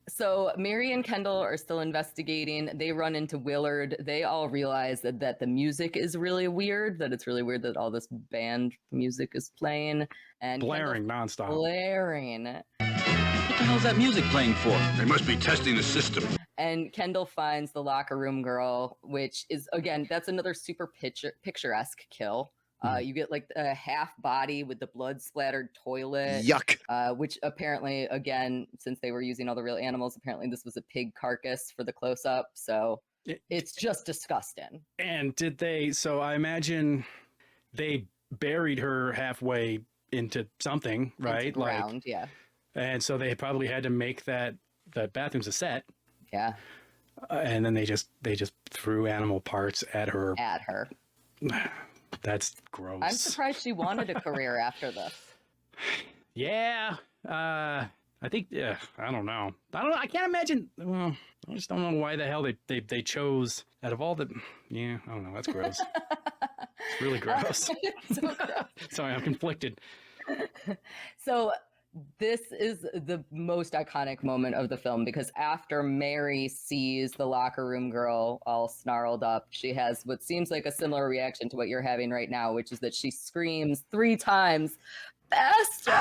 So Mary and Kendall are still investigating. They run into Willard. They all realize that the music is really weird, that it's really weird that all this band music is playing. And blaring nonstop. Blaring. What the hell's that music playing for? They must be testing the system. And Kendall finds the locker room girl, which is, again, that's another super picturesque kill. You get like a half body with the blood splattered toilet. Yuck. Which apparently, again, since they were using all the real animals, apparently this was a pig carcass for the close up. So it's just disgusting. And so I imagine they buried her halfway into something, right? Into ground, yeah. And so they probably had to make the bathroom's a set. Yeah. And then they just threw animal parts at her. That's gross. I'm surprised she wanted a career after this. Yeah. I think, I don't know. I can't imagine. Well, I just don't know why the hell they chose out of all the, I don't know. That's gross. It's really gross. It's so gross. Sorry, I'm conflicted. So this is the most iconic moment of the film because after Mary sees the locker room girl all snarled up, she has what seems like a similar reaction to what you're having right now, which is that she screams 3 times, "Bastards!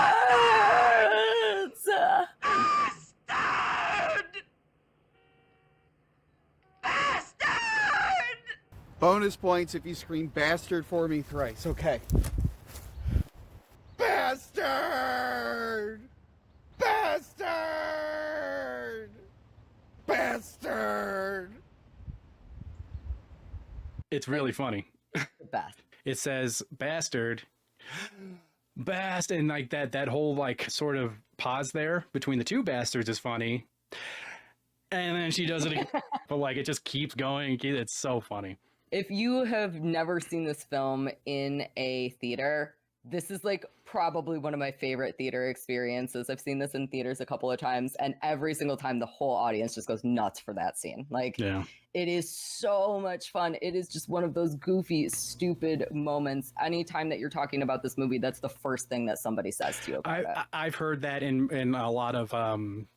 Bastard! Bastard! Bonus points if you scream bastard for me thrice. Okay. Bastard! Bastard! Bastard! It's really funny. The best. It says bastard, and like that whole like sort of pause there between the two bastards is funny. And then she does it again, but like it just keeps going. It's so funny. If you have never seen this film in a theater, this is like probably one of my favorite theater experiences. I've seen this in theaters a couple of times, and every single time the whole audience just goes nuts for that scene. Like, it is so much fun. It is just one of those goofy, stupid moments. Anytime that you're talking about this movie, that's the first thing that somebody says to you about it. I've heard that in a lot of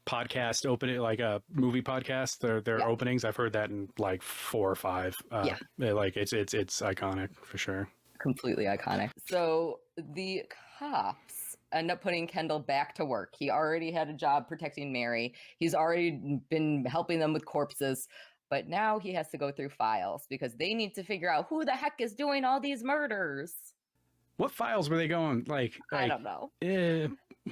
podcast opening, like movie podcasts, their openings. I've heard that in like 4 or 5. Like it's iconic for sure. Completely iconic. So the cops end up putting Kendall back to work. He already had a job protecting Mary. He's already been helping them with corpses, but now he has to go through files because they need to figure out who the heck is doing all these murders. What files were they going? Like I don't know.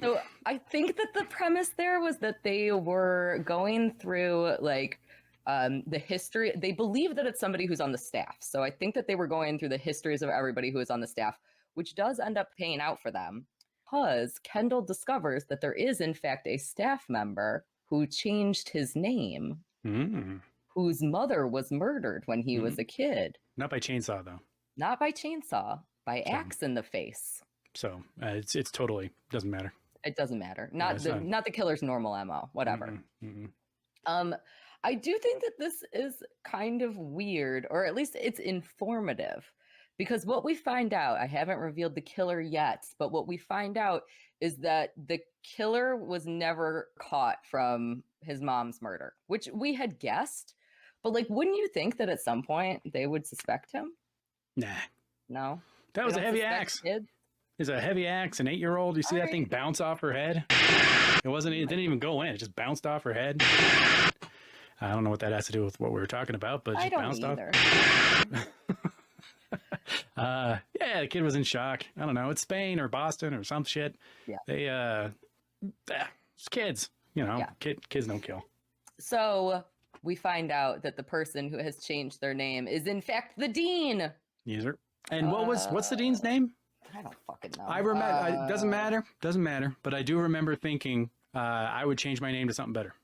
So I think that the premise there was that they were going through like the history. They believe that it's somebody who's on the staff. So I think that they were going through the histories of everybody who is on the staff, which does end up paying out for them because Kendall discovers that there is in fact a staff member who changed his name, whose mother was murdered when he was a kid. Not by chainsaw though. Not by chainsaw, by axe in the face. So it's totally doesn't matter. It doesn't matter. Not the killer's normal MO, whatever. I do think that this is kind of weird, or at least it's informative, Because what we find out, I haven't revealed the killer yet, but what we find out is that the killer was never caught from his mom's murder, which we had guessed. But like, wouldn't you think that at some point they would suspect him? Nah. No. That was a heavy axe. It's a heavy axe, an 8-year-old. You see that thing bounce off her head? It didn't even go in. It just bounced off her head. I don't know what that has to do with what we were talking about, but it just bounced off. Yeah, the kid was in shock. I don't know. It's Spain or Boston or some shit. Yeah. They, it's kids, kids don't kill. So we find out that the person who has changed their name is in fact the dean. Yes, sir. And what's the dean's name? I don't fucking know. I remember. Doesn't matter. But I do remember thinking I would change my name to something better.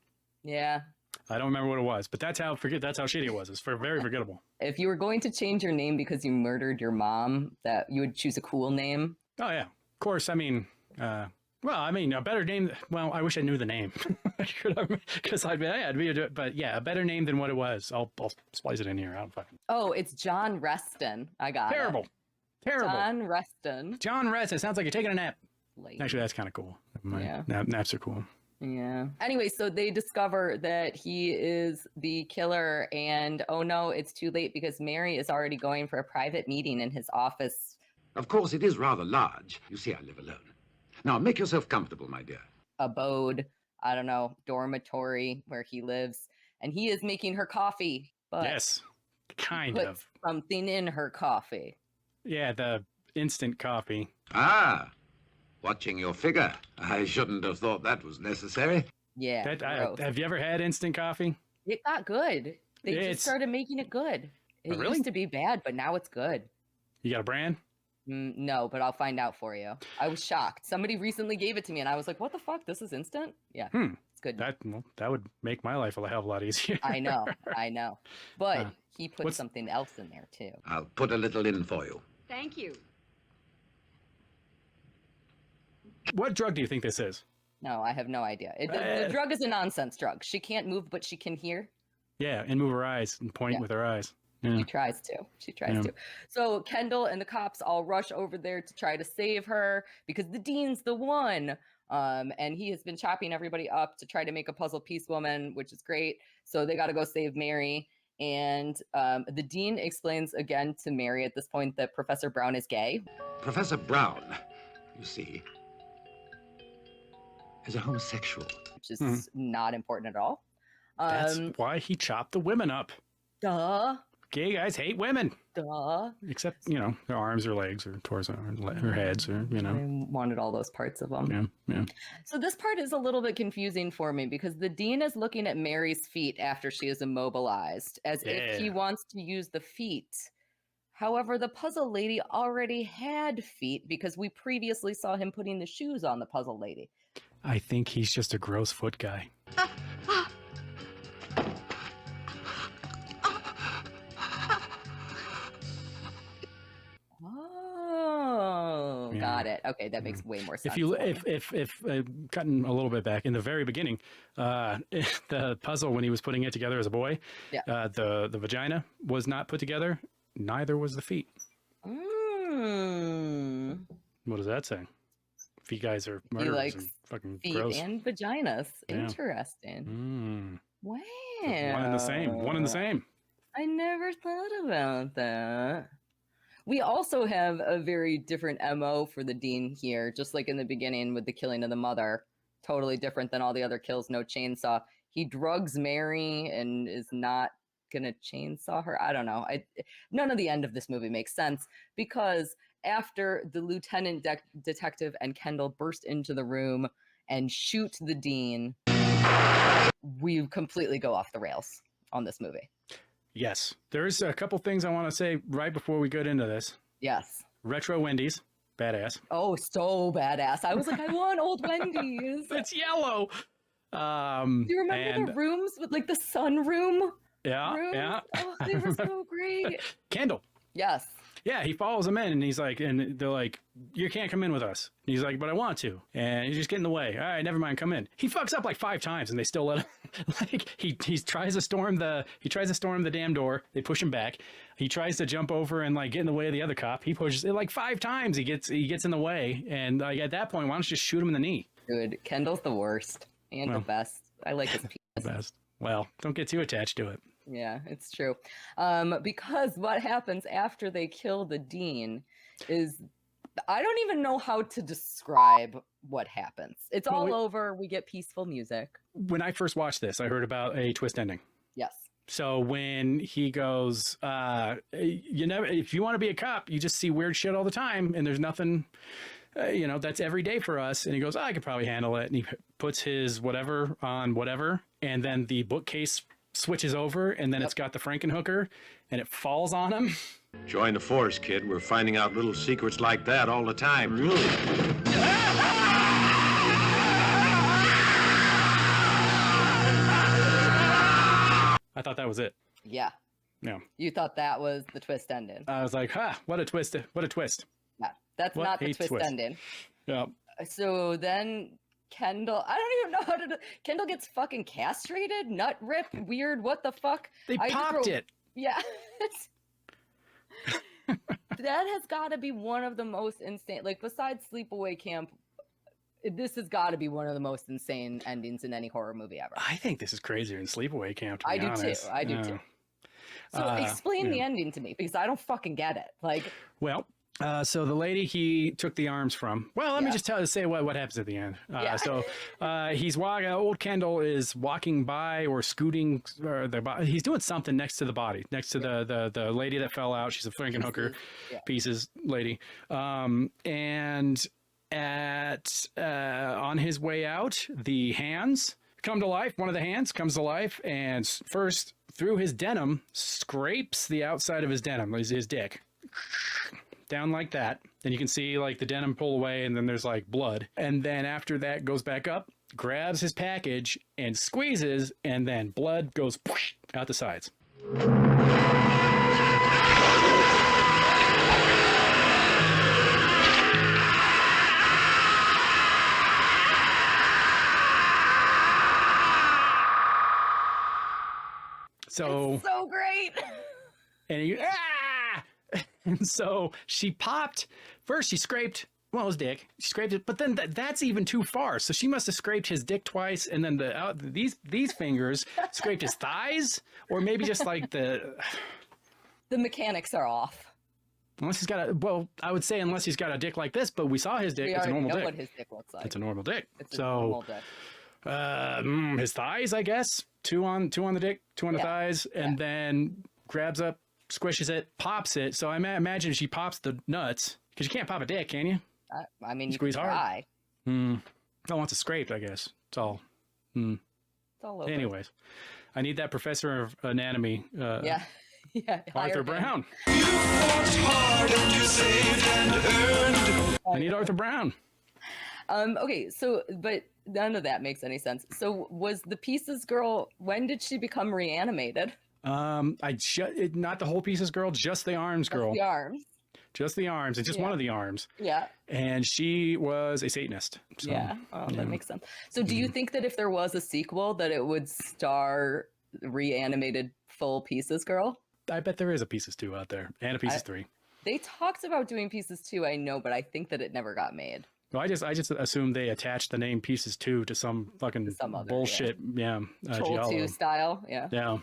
Yeah. I don't remember what it was, but that's how shitty it was. It's very forgettable. If you were going to change your name because you murdered your mom, that you would choose a cool name. Oh yeah, of course. I mean, a better name. Well, I wish I knew the name because but yeah, a better name than what it was. I'll splice it in here. I don't fucking. Oh, it's John Reston. I got Terrible. John Reston. John Reston. Sounds like you're taking a nap. Late. Actually, that's kind of cool. Yeah. Naps are cool. Yeah. Anyway, so they discover that he is the killer, and oh no, it's too late because Mary is already going for a private meeting in his office. Of course, it is rather large. You see, I live alone. Now, make yourself comfortable, my dear. Abode, I don't know, dormitory where he lives, and he is making her coffee. But yes, kind put of. something in her coffee. Yeah, the instant coffee. Ah. Watching your figure. I shouldn't have thought that was necessary. Yeah. Have you ever had instant coffee? It got good. They just started making it good. It used to be bad, but now it's good. You got a brand? No, but I'll find out for you. I was shocked. Somebody recently gave it to me, and I was like, what the fuck? This is instant? Yeah, it's good. That would make my life a hell of a lot easier. I know. But he put something else in there, too. I'll put a little in for you. Thank you. What drug do you think this is? No, I have no idea. The drug is a nonsense drug. She can't move, but she can hear. Yeah, and move her eyes and point with her eyes. Yeah. She tries to. So Kendall and the cops all rush over there to try to save her because the dean's the one. And he has been chopping everybody up to try to make a puzzle piece woman, which is great. So they got to go save Mary. And the dean explains again to Mary at this point that Professor Brown is gay. Professor Brown, you see, is a homosexual. Which is not important at all. That's why he chopped the women up. Duh. Gay guys hate women. Duh. Except, their arms or legs or torso or heads or, I wanted all those parts of them. Yeah. So this part is a little bit confusing for me because the dean is looking at Mary's feet after she is immobilized as if he wants to use the feet. However, the puzzle lady already had feet because we previously saw him putting the shoes on the puzzle lady. I think he's just a gross foot guy. Oh, got it. Okay, that makes way more sense. If cutting a little bit back in the very beginning, the puzzle when he was putting it together as a boy, the vagina was not put together. Neither was the feet. What does that say? Feet guys are murderers and fucking feet gross. And vaginas. Interesting. Wow. One and the same. I never thought about that. We also have a very different MO for the dean here, just like in the beginning with the killing of the mother. Totally different than all the other kills, no chainsaw. He drugs Mary and is not gonna chainsaw her. I don't know. None of the end of this movie makes sense because after the lieutenant detective and Kendall burst into the room and shoot the dean, we completely go off the rails on this movie. Yes. There's a couple things I want to say right before we get into this. Yes. Retro Wendy's. Badass. Oh, so badass. I was like, I want old Wendy's. It's yellow. Do you remember the rooms with like the sunroom? Yeah. Rooms? Yeah. Oh, they were so great. Kendall. Yes. Yeah, he follows them in and he's like, and they're like, you can't come in with us. And he's like, but I want to. And he's just getting in the way. All right, never mind, come in. He fucks up like 5 times and they still let him. Like he tries to storm the damn door. They push him back. He tries to jump over and like get in the way of the other cop. He pushes it like 5 times. He gets in the way, and like at that point, why don't you just shoot him in the knee? Dude, Kendall's the worst and the best. I like his penis. The best. Well, don't get too attached to it. Yeah, it's true. Because what happens after they kill the dean is, I don't even know how to describe what happens. It's all over. We get peaceful music. When I first watched this, I heard about a twist ending. Yes. So when he goes, if you want to be a cop, you just see weird shit all the time, and there's nothing, that's every day for us. And he goes, I could probably handle it. And he puts his whatever on whatever, and then the bookcase switches over, and then it's got the Frankenhooker, and it falls on him. Join the force, kid. We're finding out little secrets like that all the time. Really? I thought that was it. Yeah. No. You thought that was the twist ending. I was like, what a twist. What a twist. Yeah, that's not the twist ending. Yeah. So then Kendall, I don't even know how to do. Kendall gets fucking castrated, nut ripped, weird. What the fuck? They popped it. Yeah. That has got to be one of the most insane, like besides Sleepaway Camp, this has got to be one of the most insane endings in any horror movie ever. I think this is crazier than Sleepaway Camp, to be I do honest. too. I do too. So explain the ending to me, because I don't fucking get it. Like, well, so the lady he took the arms from. Well, let me just say what happens at the end. So he's walking. Old Kendall is walking by or scooting, or he's doing something next to the body, next to the lady that fell out. She's a Frankenhooker, pieces lady, and on his way out, the hands come to life. One of the hands comes to life, and first through his denim scrapes the outside of his denim, his dick. Down like that. Then you can see like the denim pull away, and then there's like blood. And then after that goes back up, grabs his package and squeezes, and then blood goes out the sides. So it's so great. And and so she popped. First, she scraped his dick. She scraped it, but then that's even too far. So she must have scraped his dick twice, and then these fingers scraped his thighs, or maybe just like the mechanics are off. Unless he's got I would say unless he's got a dick like this, but we saw his dick. It's a normal dick. What his dick looks like. It's a normal dick. It's a normal dick. His thighs, I guess. Two on the dick, 2 on the thighs, and then grabs up, squishes it, pops it. So I imagine she pops the nuts, because you can't pop a dick, can you? I mean, you squeeze can try. hard. Oh, once it's scraped, I guess. It's all. It's all over. Anyways, I need that professor of anatomy. Yeah. Arthur Brown. You fought hard and you saved and earned. I need Arthur Brown. Okay, so, but none of that makes any sense. So was the Pieces girl, when did she become reanimated? Not the whole Pieces girl, just the arms girl. Just the arms. Just the arms, and just one of the arms. Yeah. And she was a Satanist. So, that makes sense. So do you think that if there was a sequel that it would star reanimated full Pieces girl? I bet there is a Pieces 2 out there, and a Pieces 3. They talked about doing Pieces 2, I know, but I think that it never got made. Well, I just assumed they attached the name Pieces 2 to some fucking other, bullshit, Troll 2 style, Yeah.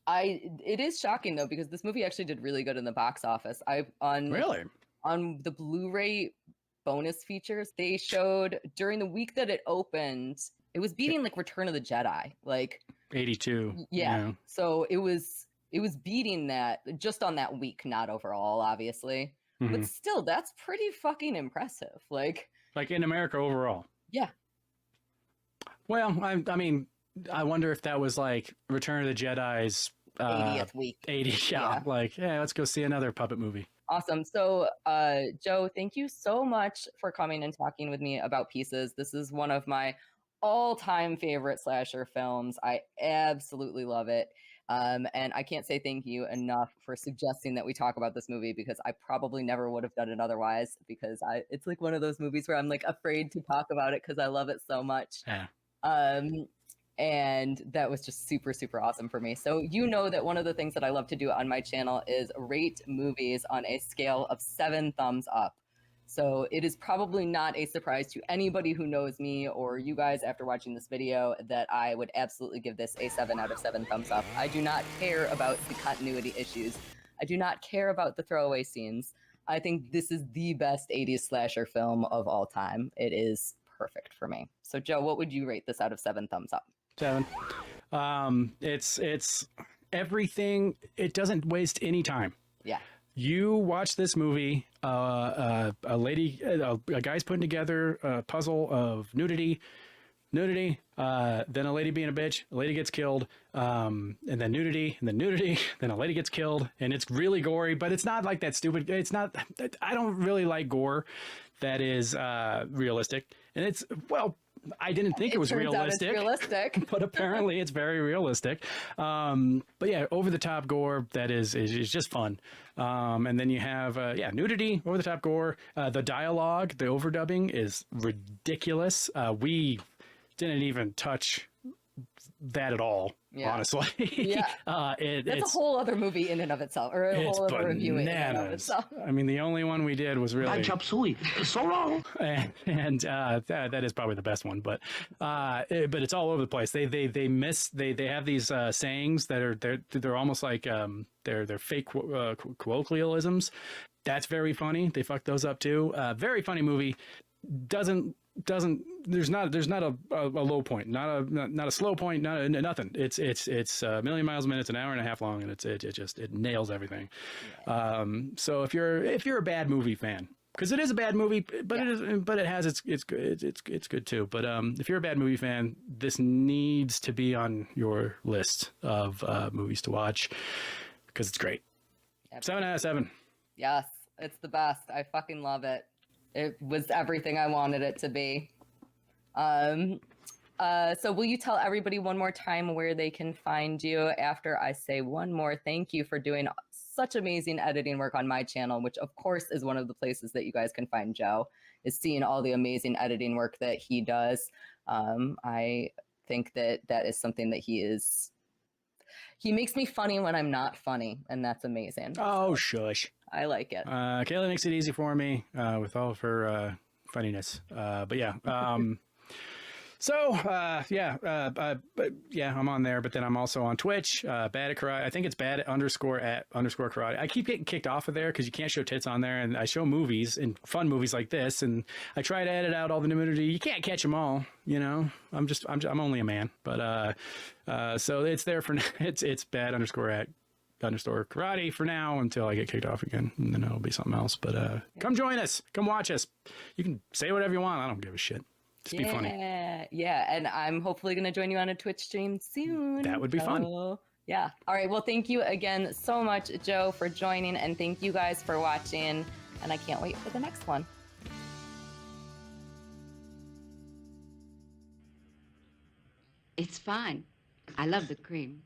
It is shocking though, because this movie actually did really good in the box office. On the Blu-ray bonus features, they showed during the week that it opened, it was beating like Return of the Jedi, like 82. Yeah. So it was beating that just on that week, not overall, obviously. But still, that's pretty fucking impressive. Like in America overall. Yeah. Well, I mean, I wonder if that was like Return of the Jedi's 80th week. 80, let's go see another puppet movie. Awesome. So, Joe, thank you so much for coming and talking with me about Pieces. This is one of my all-time favorite slasher films. I absolutely love it. And I can't say thank you enough for suggesting that we talk about this movie, because I probably never would have done it otherwise, because it's like one of those movies where I'm like afraid to talk about it because I love it so much. Yeah. And that was just super, super awesome for me. So you know that one of the things that I love to do on my channel is rate movies on a scale of 7 thumbs up. So it is probably not a surprise to anybody who knows me or you guys after watching this video that I would absolutely give this a 7 out of 7 thumbs up. I do not care about the continuity issues. I do not care about the throwaway scenes. I think this is the best 80s slasher film of all time. It is perfect for me. So Joe, what would you rate this out of 7 thumbs up? 7. It's everything. It doesn't waste any time. Yeah. You watch this movie, a guy's putting together a puzzle of nudity, then a lady being a bitch, a lady gets killed, and then nudity, then a lady gets killed, and it's really gory, but it's not like that stupid. It's not. I don't really like gore that is realistic, and it's well. I didn't think it was realistic, but apparently it's very realistic. But yeah, over the top gore that is just fun. And then you have nudity, over the top gore. The dialogue, the overdubbing is ridiculous. We didn't even touch that at all, honestly. Yeah. That's a whole other movie in and of itself, or a whole other review in and of itself. I mean, the only one we did was really... Bad chop suey. So long. And that is probably the best one, but it's all over the place. They have these sayings that they're almost like they're fake colloquialisms. That's very funny. They fucked those up too. Very funny movie. There's not a low point, not a slow point, nothing. It's a million miles a minute. It's an hour and a half long, and it nails everything. Yeah. So if you're a bad movie fan, because it is a bad movie, but it has it's good too. But if you're a bad movie fan, this needs to be on your list of movies to watch because it's great. Yep. 7 out of 7. Yes, it's the best. I fucking love it. It was everything I wanted it to be. So will you tell everybody one more time where they can find you after I say one more thank you for doing such amazing editing work on my channel, which of course is one of the places that you guys can find Joe, is seeing all the amazing editing work that he does. I think that is something that he makes me funny when I'm not funny, and that's amazing. Oh, shush. I like it. Kayla makes it easy for me with all of her funniness. But yeah. I'm on there, but then I'm also on Twitch, Bad at Karate. I think it's bad_at_karate. I keep getting kicked off of there because you can't show tits on there, and I show movies and fun movies like this, and I try to edit out all the nudity. You can't catch them all, you know. I'm only a man, but so it's there for now. It's bad_at_karate for now until I get kicked off again, and then it'll be something else. But come join us, come watch us. You can say whatever you want. I don't give a shit. Just be funny. Yeah, and I'm hopefully going to join you on a Twitch stream soon. That would be fun. Yeah. All right. Well, thank you again so much, Joe, for joining, and thank you guys for watching. And I can't wait for the next one. It's fine. I love the cream.